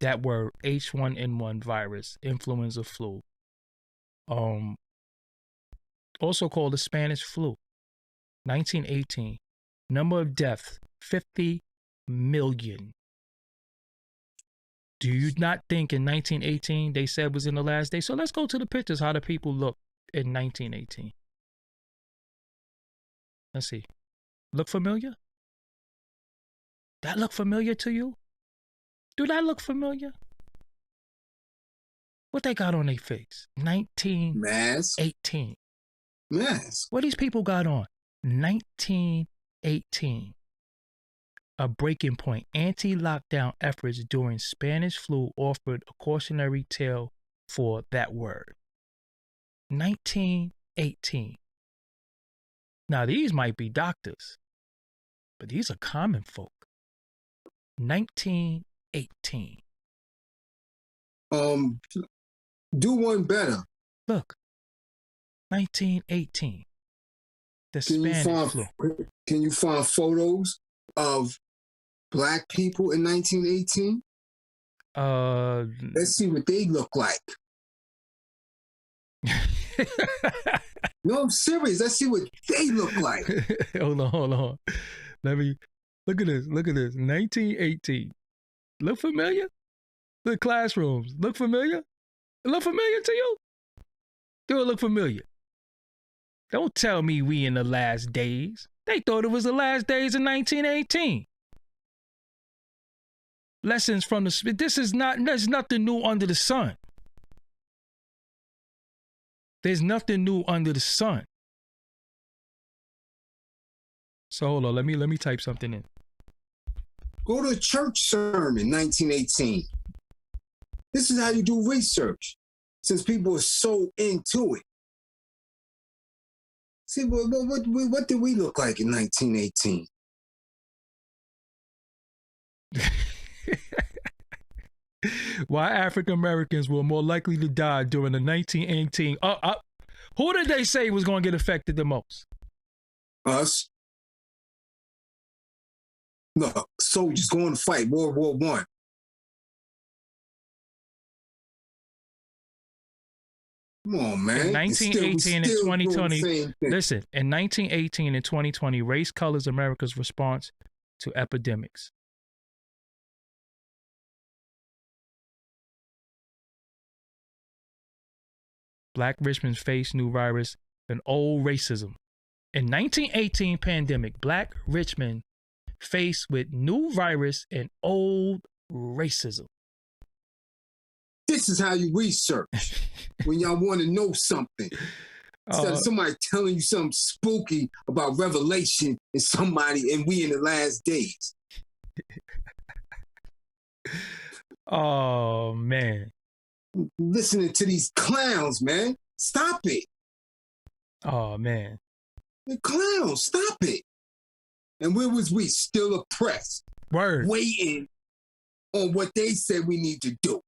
That word, H1N1 virus, influenza flu. Also called the Spanish flu. 1918. Number of deaths, 50 million. Do you not think in 1918 they said was in the last day? So let's go to the pictures, how the people look in 1918. Let's see. Look familiar? That look familiar to you? Do that look familiar? What they got on their face? 1918. Mask. What these people got on? 1918. A breaking point. Anti-lockdown efforts during Spanish flu offered a cautionary tale for that word. 1918. Now, these might be doctors, but these are common folk. 1918. Do one better. Look. 1918. The Spanish flu. Can you find photos of Black people in 1918? Let's see what they look like. No, I'm serious. Let's see what they look like. Hold on. Let me look at this. 1918. Look familiar? The classrooms. Look familiar? Look familiar to you? Do it look familiar? Don't tell me we in the last days. They thought it was the last days of 1918. Lessons from the... There's nothing new under the sun. There's nothing new under the sun. So hold on, let me type something in. Go to a church sermon, 1918. This is how you do research, since people are so into it. See, what did we look like in 1918? Why African Americans were more likely to die during the 1918... Who did they say was going to get affected the most? Us. Look, soldiers going to fight World War I. Come on, man. In 1918 and 2020, listen, in 1918 and 2020, race colors America's response to epidemics. Black Richmond faced new virus and old racism. In 1918 pandemic, Black Richmond faced with new virus and old racism. This is how you research when y'all want to know something. Instead of somebody telling you something spooky about Revelation and somebody, and we in the last days. Oh, man. Listening to these clowns, man. Stop it. Oh, man. The clowns, stop it. And where was we? Still oppressed. Word. Waiting on what they said we need to do.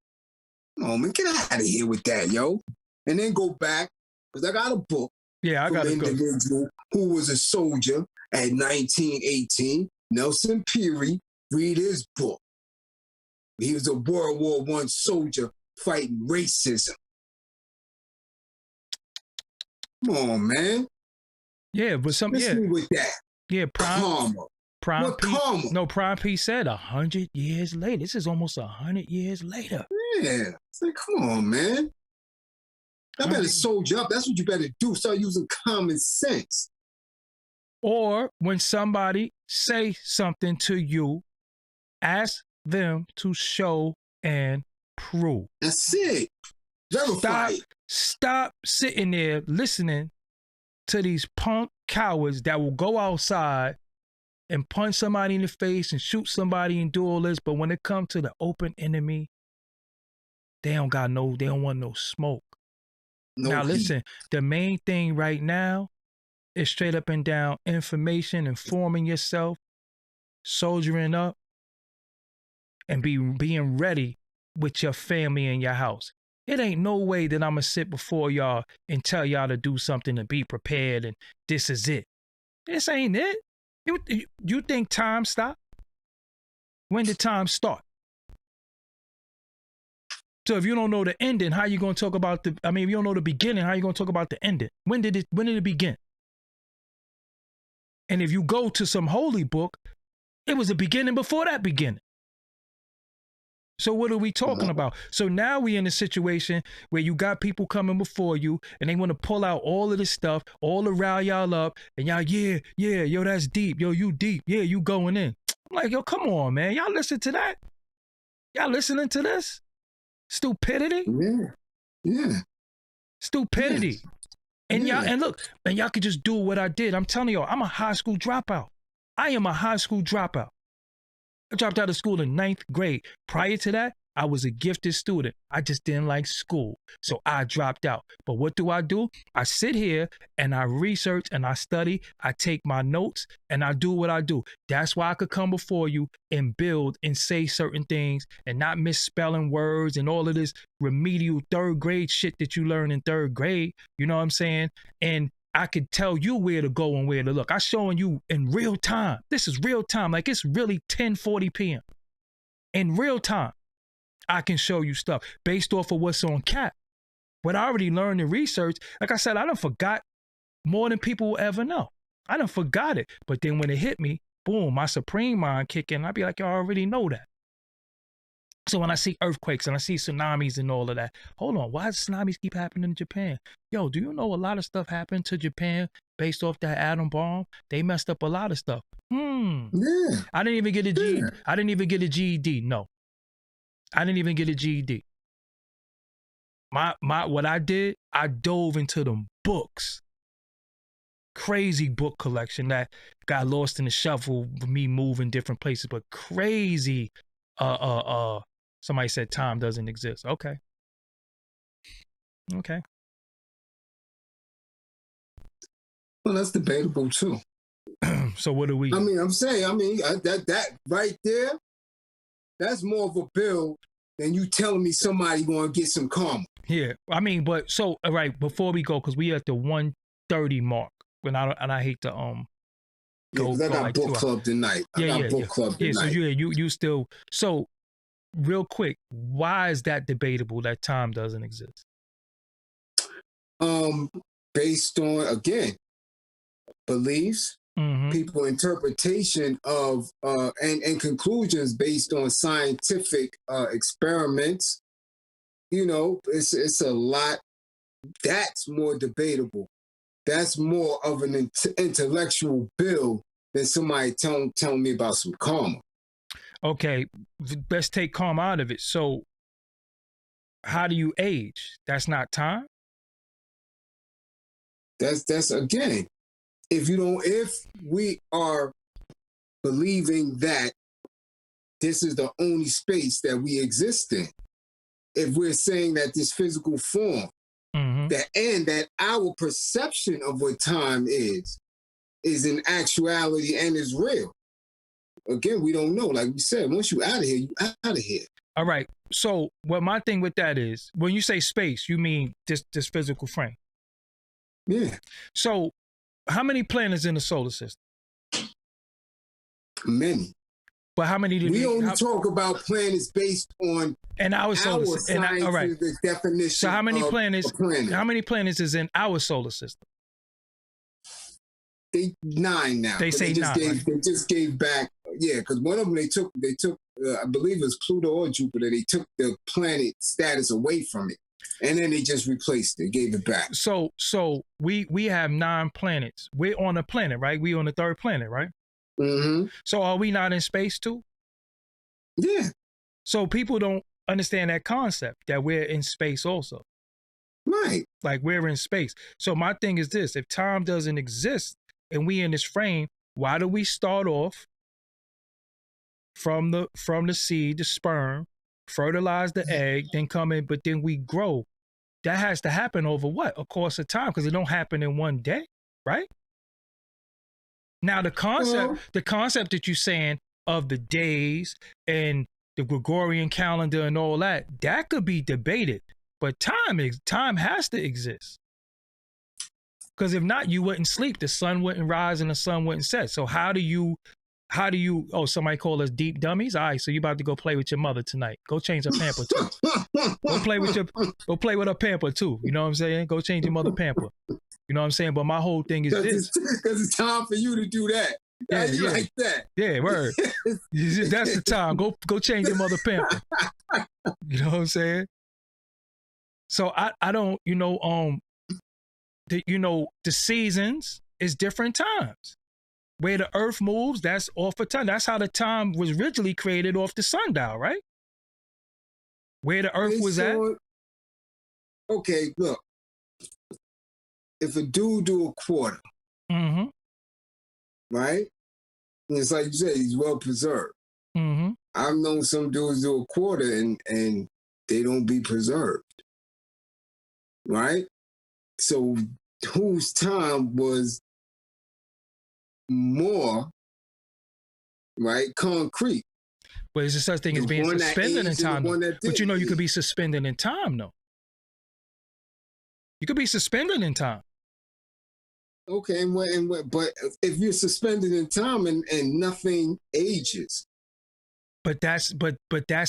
Come on, man, get out of here with that, yo. And then go back, because I got a book. Yeah, I got an individual who was a soldier at 1918, Nelson Peary. Read his book. He was a World War I soldier fighting racism. Come on, man. Yeah, but some Listen with that. Yeah, karma. Prime P, karma? No, Prime P said 100 years later. This is almost 100 years later. Yeah. It's like, come on, man. I better soldier up. That's what you better do. Start using common sense. Or when somebody say something to you, ask them to show and prove. That's it. Verify. Stop sitting there listening to these punk cowards that will go outside and punch somebody in the face and shoot somebody and do all this, but when it comes to the open enemy, they don't want no smoke. Now listen, the main thing right now is straight up and down information, informing yourself, soldiering up, and being ready with your family and your house. It ain't no way that I'm going to sit before y'all and tell y'all to do something and be prepared and this is it. This ain't it. You think time stopped? When did time start? So if you don't know the ending, how you going to talk about if you don't know the beginning, how you going to talk about the ending? When did it begin? And if you go to some holy book, it was a beginning before that beginning. So what are we talking about? So now we in a situation where you got people coming before you and they want to pull out all of this stuff, all to rile y'all up, and y'all, yo, that's deep. Yo, you deep. Yeah, you going in. I'm like, yo, come on, man. Y'all listen to that? Y'all listening to this? Stupidity? Yeah. Stupidity. Yes. And y'all could just do what I did. I'm telling y'all, I'm a high school dropout. I am a high school dropout. I dropped out of school in 9th grade. Prior to that, I was a gifted student. I just didn't like school. So I dropped out. But what do? I sit here and I research and I study. I take my notes and I do what I do. That's why I could come before you and build and say certain things and not misspelling words and all of this remedial 3rd grade shit that you learn in 3rd grade. You know what I'm saying? And I could tell you where to go and where to look. I'm showing you in real time. This is real time. Like it's really 10:40 p.m. In real time, I can show you stuff based off of what's on CAP. What I already learned in research, like I said, I done forgot more than people will ever know. I done forgot it. But then when it hit me, boom, my supreme mind kick in. I'd be like, I already know that. So when I see earthquakes and I see tsunamis and all of that, hold on, why does tsunamis keep happening in Japan? Yo, do you know a lot of stuff happened to Japan based off that atom bomb? They messed up a lot of stuff. Yeah. I didn't even get a GED. I didn't even get a GED. No. I didn't even get a GED. What I did, I dove into them books. Crazy book collection that got lost in the shuffle with me moving different places, but crazy somebody said time doesn't exist. Okay. Well, that's debatable too. So what do we? I'm saying, that right there, that's more of a bill than you telling me somebody going to get some karma. Yeah. I mean, but so all right, before we go, because we at the 1:30 mark, and I hate to Yeah, go because I go got like book 2 hours. club tonight. I Yeah, got yeah, book yeah. club Yeah, so tonight. you still so real quick, why is that debatable that time doesn't exist? Based on, again, beliefs, Mm-hmm. people interpretation of and conclusions based on scientific experiments. You know, it's a lot. That's more debatable. That's more of an intellectual bill than somebody telling me about some karma. Okay, let's take karma out of it. So how do you age? That's not time? That's again, if we are believing that this is the only space that we exist in, if we're saying that this physical form, Mm-hmm. that our perception of what time is in actuality and is real. Again, we don't know. Like we said, once you out of here, you out of here. All right. So what my thing with that is, when you say space, you mean this physical frame. Yeah. So how many planets in the solar system? Many. But how many did we only talk about planets based on in our solar system? All right. Definition. So how many planets? Planet. How many planets is in our solar system? They 9 now. They say 9. They just gave back. Yeah, because one of them they took. I believe it was Pluto or Jupiter. They took the planet status away from it, and then they just replaced it, gave it back. So we have 9 planets. We're on a planet, right? We on the 3rd planet, right? Mm-hmm. So are we not in space too? Yeah. So people don't understand that concept that we're in space also. Right. Like we're in space. So my thing is this: if time doesn't exist and we in this frame, why do we start off from the seed, the sperm, fertilize the egg, then come in, but then we grow? That has to happen over what? A course of time, because it don't happen in one day, right? Now the concept that you're saying of the days and the Gregorian calendar and all that could be debated, but time has to exist. Because if not, you wouldn't sleep. The sun wouldn't rise and the sun wouldn't set. So how do you? Oh, somebody call us deep dummies. All right, so you about to go play with your mother tonight. Go change her pamper too. Go play with her pamper too. You know what I'm saying? Go change your mother pamper. You know what I'm saying? But my whole thing is this. Because it's time for you to do that. Yeah, you like that. Yeah, word. That's the time. Go change your mother pamper. You know what I'm saying? So I don't, the seasons is different times. Where the earth moves, that's off of time. That's how the time was originally created, off the sundial, right? Where the earth was at. Okay, look. If a dude do a quarter, mm-hmm. right? And it's like you said, he's well preserved. Mm-hmm. I've known some dudes do a quarter and they don't be preserved, right? So whose time was more, right, concrete? But is there such thing as being suspended in time? But you could be suspended in time, though. You could be suspended in time. Okay, but if you're suspended in time and nothing ages. But that's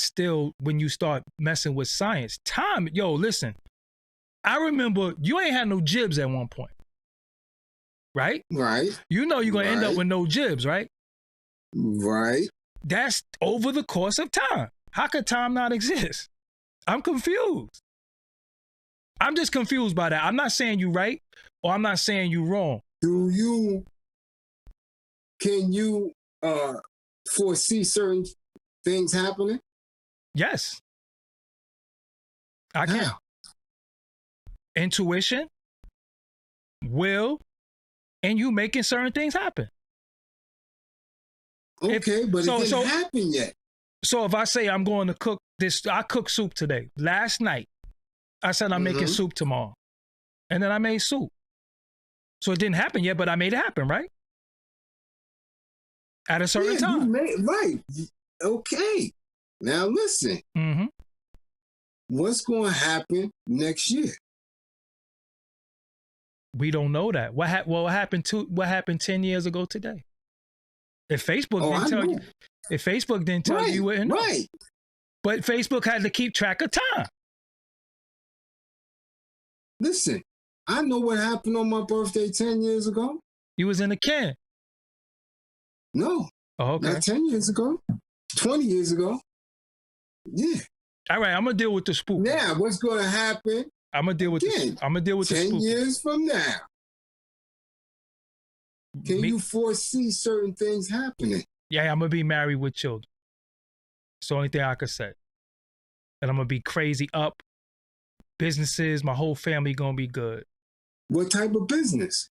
still when you start messing with science. Time, listen. I remember you ain't had no jibs at one point. Right? Right. You're gonna end up with no jibs, right? Right. That's over the course of time. How could time not exist? I'm confused. I'm just confused by that. I'm not saying you right or I'm not saying you wrong. Can you foresee certain things happening? Yes. I can. Intuition, will, and you making certain things happen. Okay, but it didn't happen yet. So if I say I'm going to cook this, I cooked soup today. Last night, I said I'm making soup tomorrow. And then I made soup. So it didn't happen yet, but I made it happen, right? At a certain time. Right. Okay. Now listen. Mm-hmm. what's going to happen next year? We don't know that. What happened 10 years ago today? If Facebook didn't tell you, you wouldn't know. Right. But Facebook had to keep track of time. Listen, I know what happened on my birthday 10 years ago. You was in a can. No. Oh, okay. Not 10 years ago. 20 years ago. Yeah. All right, I'm gonna deal with the spook. Now, what's going to happen? I'm gonna deal with 10 years from now. Can you foresee certain things happening? Yeah, I'm gonna be married with children. It's the only thing I could say. And I'm gonna be crazy up. Businesses, my whole family gonna be good. What type of business?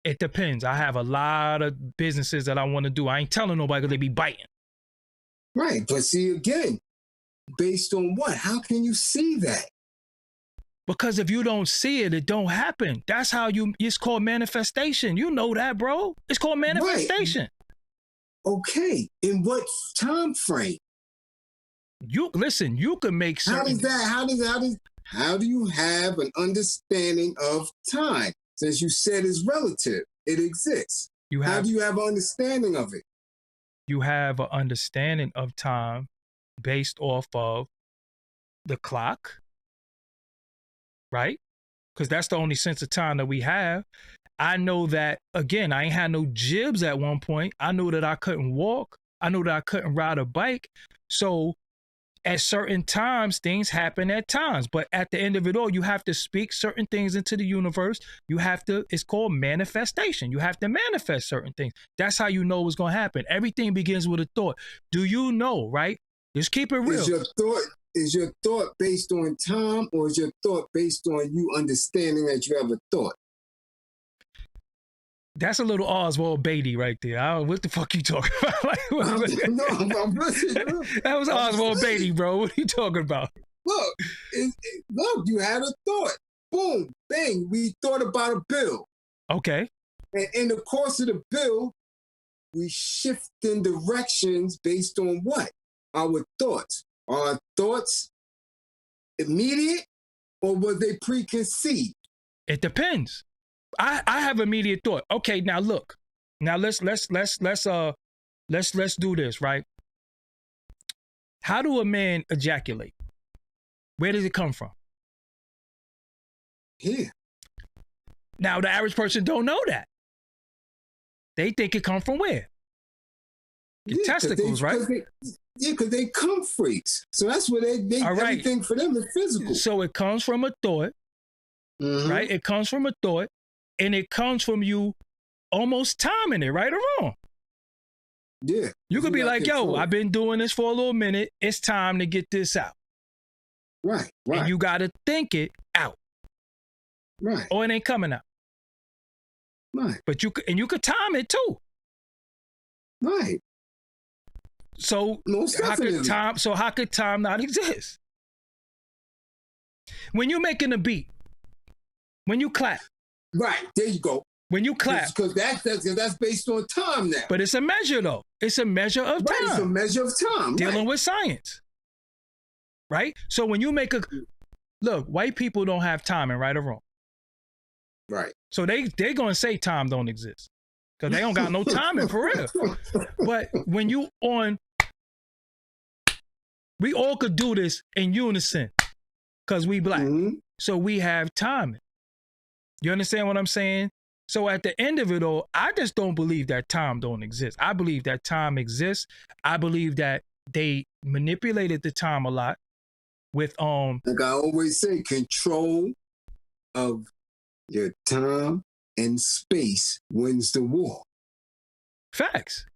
It depends. I have a lot of businesses that I want to do. I ain't telling nobody because they be biting. Right, but see, again, based on what? How can you see that? Because if you don't see it, it don't happen. That's how it's called manifestation. You know that, bro. It's called manifestation. Right. Okay, in what time frame? You can make certain... How do you have an understanding of time? Since you said it's relative, it exists. How do you have an understanding of it? You have an understanding of time based off of the clock, right? Because that's the only sense of time that we have. I know that, again, I ain't had no jibs at one point. I knew that I couldn't walk. I knew that I couldn't ride a bike. So at certain times, things happen at times. But at the end of it all, you have to speak certain things into the universe. It's called manifestation. You have to manifest certain things. That's how you know what's going to happen. Everything begins with a thought. Do you know, right? Just keep it real. Is your thought based on time, or is your thought based on you understanding that you have a thought? That's a little Oswald Beatty right there. What the fuck you talking about? I'm listening. That was Oswald Beatty, bro. What are you talking about? Look, you had a thought. Boom, bang. We thought about a bill. Okay. And in the course of the bill, we shift in directions based on what? Our thoughts. Are our thoughts immediate, or were they preconceived? It depends. I have immediate thought. Okay, now look. Now let's do this, right? How do a man ejaculate? Where does it come from? Here. Now the average person don't know that. They think it come from where? Your testicles, right? Because they come freaks. So that's where they everything for them is physical. So it comes from a thought, right? It comes from a thought. And it comes from you almost timing it, right or wrong. Yeah. You could be like, yo, I've been doing this for a little minute. It's time to get this out. Right. And you got to think it out. Right. Or it ain't coming out. Right. But you could time it too. Right. So how could time not exist? When you're making a beat, when you clap. Right, there you go. When you clap. Because that's based on time now. But it's a measure, though. It's a measure of time. It's a measure of time. Dealing with science. Right? So when you make look, white people don't have timing, right or wrong. Right. So they're going to say time don't exist. Because they don't got no timing for real. But when you we all could do this in unison. Because we black. So we have timing. You understand what I'm saying? So at the end of it all, I just don't believe that time don't exist. I believe that time exists. I believe that they manipulated the time a lot with like I always say, control of your time and space wins the war. Facts.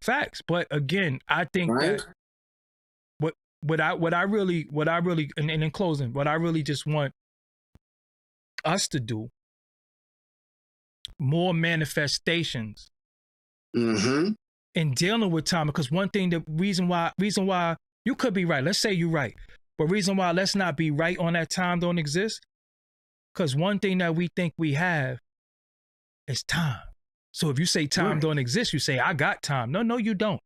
But again, I think that what I really and in closing, what I really just want us to do, more manifestations in dealing with time. Because one thing, the reason why you could be right, let's say you're right, but reason why let's not be right on that time don't exist, because one thing that we think we have is time. So if you say time don't exist, you say I got time. No, you don't.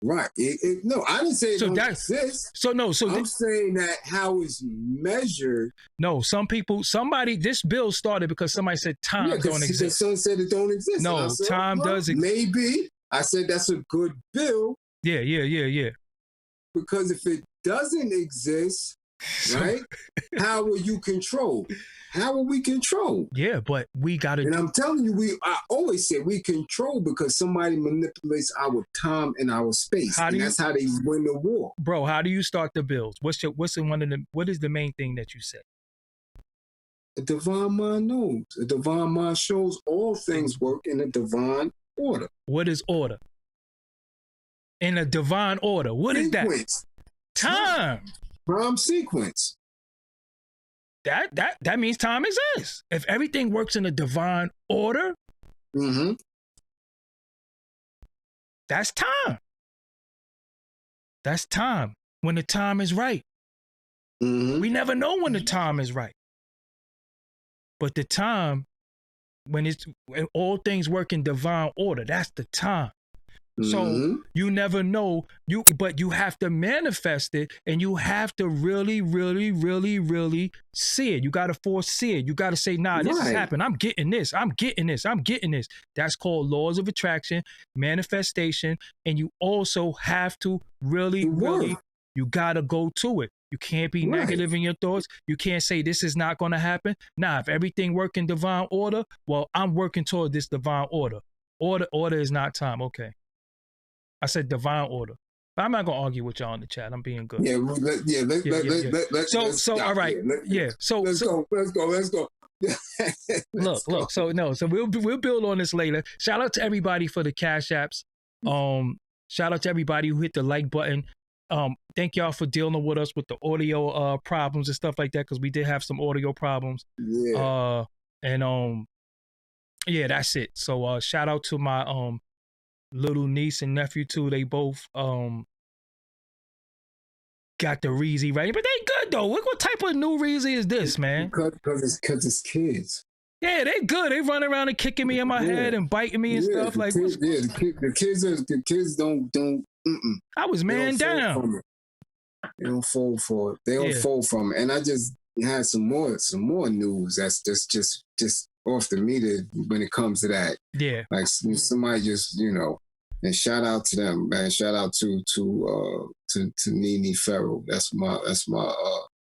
Right. No, I didn't say it So don't that's exist. so no. So I'm saying that how it's measured. no, somebody, this bill started because somebody said Yeah, time don't because the exist. son said it don't exist. And I No, said, time well, does exist. maybe. I said that's a good bill. Yeah. Because if it doesn't exist, right, how will you control? How will we control? Yeah, but we got to. And I'm telling you, I always say we control because somebody manipulates our time and our space. And that's how they win the war. Bro, how do you start the bills? What is the main thing that you say? The divine mind knows. The divine mind shows all things work in a divine order. What is order? In a divine order. What sequence. Is that? Time. Time sequence. That means time exists. If everything works in a divine order, that's time. That's time. When the time is right. We never know when the time is right. But the time, when all things work in divine order, that's the time. So you never know, but you have to manifest it, and you have to really, really, really, really see it. You got to foresee it. You got to say, nah, this is happening. I'm getting this. I'm getting this. I'm getting this. That's called laws of attraction, manifestation. And you also have to really, you got to go to it. You can't be negative in your thoughts. You can't say this is not going to happen. Nah, if everything works in divine order, well, I'm working toward this divine order. Order is not time. Okay. I said divine order. But I'm not gonna argue with y'all in the chat. I'm being good. Let's all right. Let's go. Look. So we'll build on this later. Shout out to everybody for the cash apps. Shout out to everybody who hit the like button. Thank y'all for dealing with us with the audio problems and stuff like that, because we did have some audio problems. Yeah. Yeah, that's it. So shout out to my little niece and nephew too. They both got the Reezy right, but they good though. What type of new Reezy is this, man? Because it's kids. Yeah, they good. They run around and kicking me in my head and biting me and stuff like. The kids don't. I was man down. They don't fold for it. They don't fold from it. And I just had some more news. That's just off the meter when it comes to that. Yeah, like somebody just and shout out to them, man. Shout out to Nene Farrell. That's my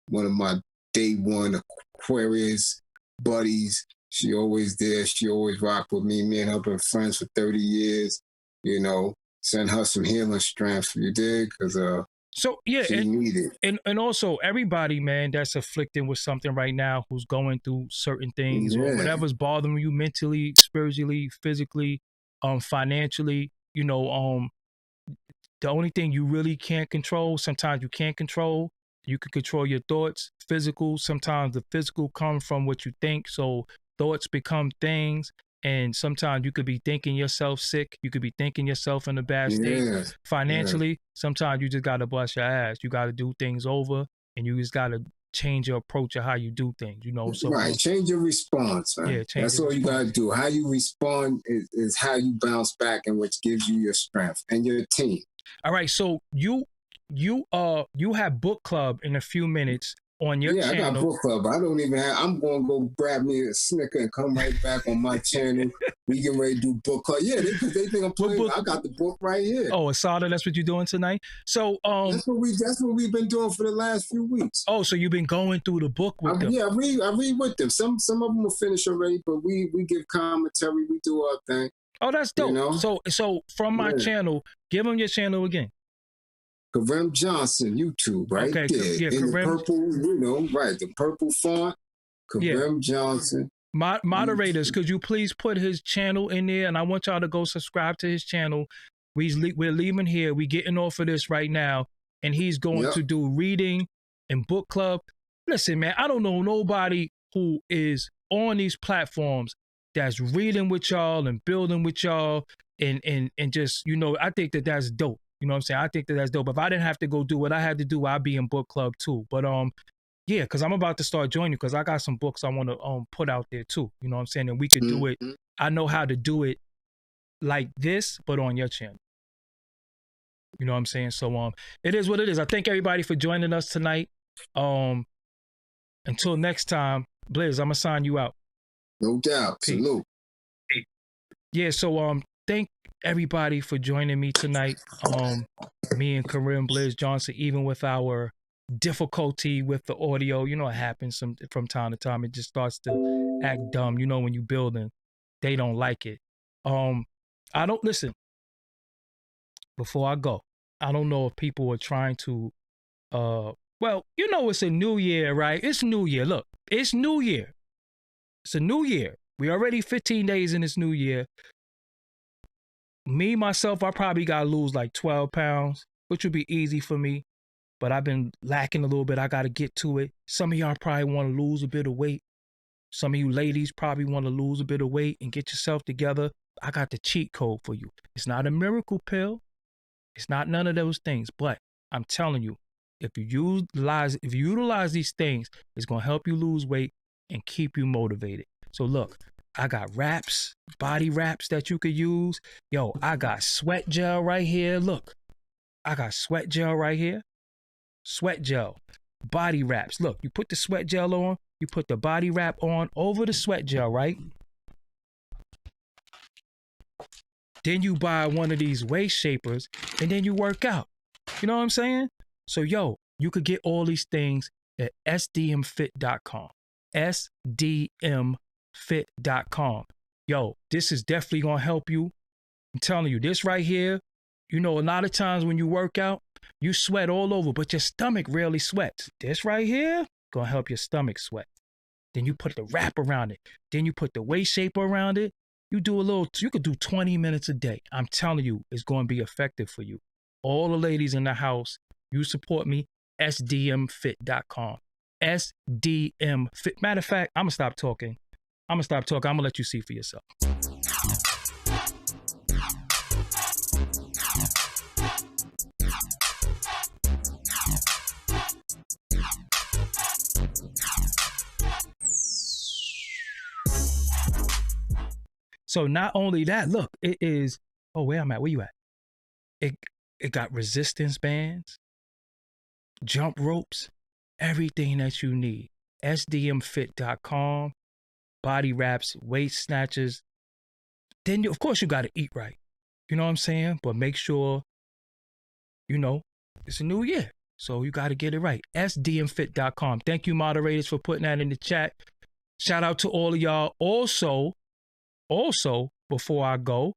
one of my day one Aquarius buddies. She always there. She always rocked with me. Me and her been friends for 30 years. Send her some healing strength. You dig? Because she needed. And also everybody, man, that's afflicted with something right now, who's going through certain things or whatever's bothering you mentally, spiritually, physically, financially. The only thing you really can't control, sometimes you can't control. You can control your thoughts, physical. Sometimes the physical comes from what you think. So thoughts become things. And sometimes you could be thinking yourself sick. You could be thinking yourself in a bad state. Financially, sometimes you just got to bust your ass. You got to do things over, and you just got to change your approach of how you do things, So, change your response, man. Yeah, that's all you got to do. How you respond is how you bounce back, and which gives you your strength and your team. All right, so you have book club in a few minutes on your channel. Yeah, I got book club. I don't even have. I'm going to go grab me a Snicker and come right back on my channel. We get ready to do book club. Yeah, because they think I'm playing. I got the book right here. Oh, Asada, that's what you're doing tonight. So that's what we've been doing for the last few weeks. Oh, so you've been going through the book with them? Yeah, I read with them. Some of them will finish already, but we give commentary. We do our thing. Oh, that's dope. So from my channel, give them your channel again. Kareem Johnson, YouTube, right there. Yeah, in the purple, the purple font, Kareem Johnson. Moderators, could you please put his channel in there? And I want y'all to go subscribe to his channel. We're leaving here. We're getting off of this right now. And he's going to do reading and book club. Listen, man, I don't know nobody who is on these platforms that's reading with y'all and building with y'all. And just, I think that's dope. You know what I'm saying? I think that's dope. If I didn't have to go do what I had to do, I'd be in book club too. But yeah, because I'm about to start joining, because I got some books I want to put out there too. You know what I'm saying? And we could do it. I know how to do it like this, but on your channel. You know what I'm saying? So it is what it is. I thank everybody for joining us tonight. Until next time, Blizz, I'm gonna sign you out. No doubt. Peace. Salute. Yeah, so thank everybody for joining me tonight. Me and Karim Blizz Johnson, even with our difficulty with the audio, you know, it happens from time to time. It just starts to act dumb. You know, when you building, they don't like it. I don't listen. Before I go, I don't know if people are trying to well, you know, it's a new year, right? It's new year. Look, it's new year. It's a new year. We already 15 days in this new year. Me, myself, I probably got to lose like 12 pounds, which would be easy for me. But I've been lacking a little bit. I got to get to it. Some of y'all probably want to lose a bit of weight. Some of you ladies probably want to lose a bit of weight and get yourself together. I got the cheat code for you. It's not a miracle pill. It's not none of those things. But I'm telling you, if you utilize these things, it's going to help you lose weight and keep you motivated. So look, I got wraps, body wraps that you could use. Yo, I got sweat gel right here. Look, I got sweat gel right here. Sweat gel, body wraps. Look, you put the sweat gel on, you put the body wrap on over the sweat gel, right? Then you buy one of these waist shapers and then you work out. You know what I'm saying? So, yo, you could get all these things at sdmfit.com. sdmfit.com. Yo, this is definitely going to help you. I'm telling you, this right here, you know, a lot of times when you work out, you sweat all over, but your stomach rarely sweats. This right here, going to help your stomach sweat. Then you put the wrap around it. Then you put the waist shaper around it. You could do 20 minutes a day. I'm telling you, it's going to be effective for you. All the ladies in the house, you support me, sdmfit.com. SDMFit. Matter of fact, I'm going to stop talking. I'm going to let you see for yourself. So not only that, look, it is, oh, where I'm at, where you at? It got resistance bands, jump ropes, everything that you need. sdmfit.com, body wraps, weight snatchers. Then, of course, you got to eat right. You know what I'm saying? But make sure, you know, it's a new year. So you got to get it right. sdmfit.com. Thank you, moderators, for putting that in the chat. Shout out to all of y'all. Also, before I go,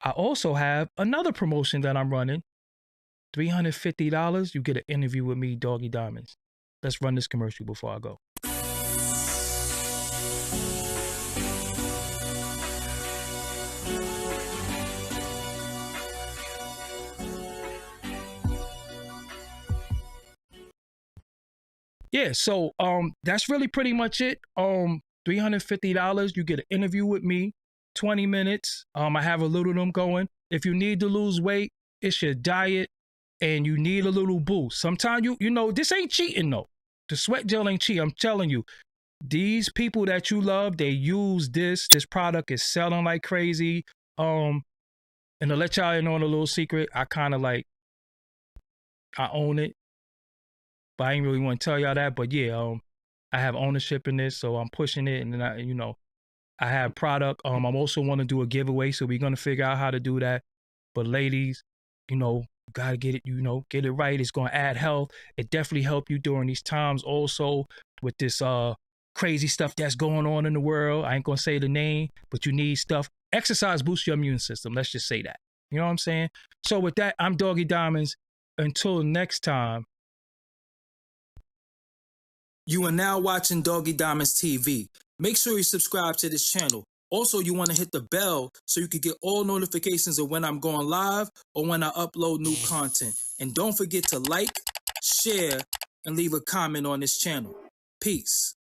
I also have another promotion that I'm running. $350, you get an interview with me, Doggie Diamonds. Let's run this commercial before I go. Yeah, so that's really pretty much it. $350, you get an interview with me, 20 minutes. I have a little of them going. If you need to lose weight, it's your diet, and you need a little boost. Sometimes you know, this ain't cheating though. The sweat gel ain't cheating. I'm telling you, these people that you love, they use this. This product is selling like crazy. And to let y'all in on a little secret, I kind of like, I own it. But I ain't really want to tell y'all that. But yeah, I have ownership in this, so I'm pushing it, and then I have product. I'm also want to do a giveaway, so we're gonna figure out how to do that. But ladies, gotta get it, get it right. It's gonna add health. It definitely help you during these times. Also, with this crazy stuff that's going on in the world. I ain't gonna say the name, but you need stuff. Exercise boosts your immune system. Let's just say that. You know what I'm saying? So with that, I'm Doggie Diamonds. Until next time. You are now watching Doggie Diamonds TV. Make sure you subscribe to this channel. Also, you want to hit the bell so you can get all notifications of when I'm going live or when I upload new content. And don't forget to like, share, and leave a comment on this channel. Peace.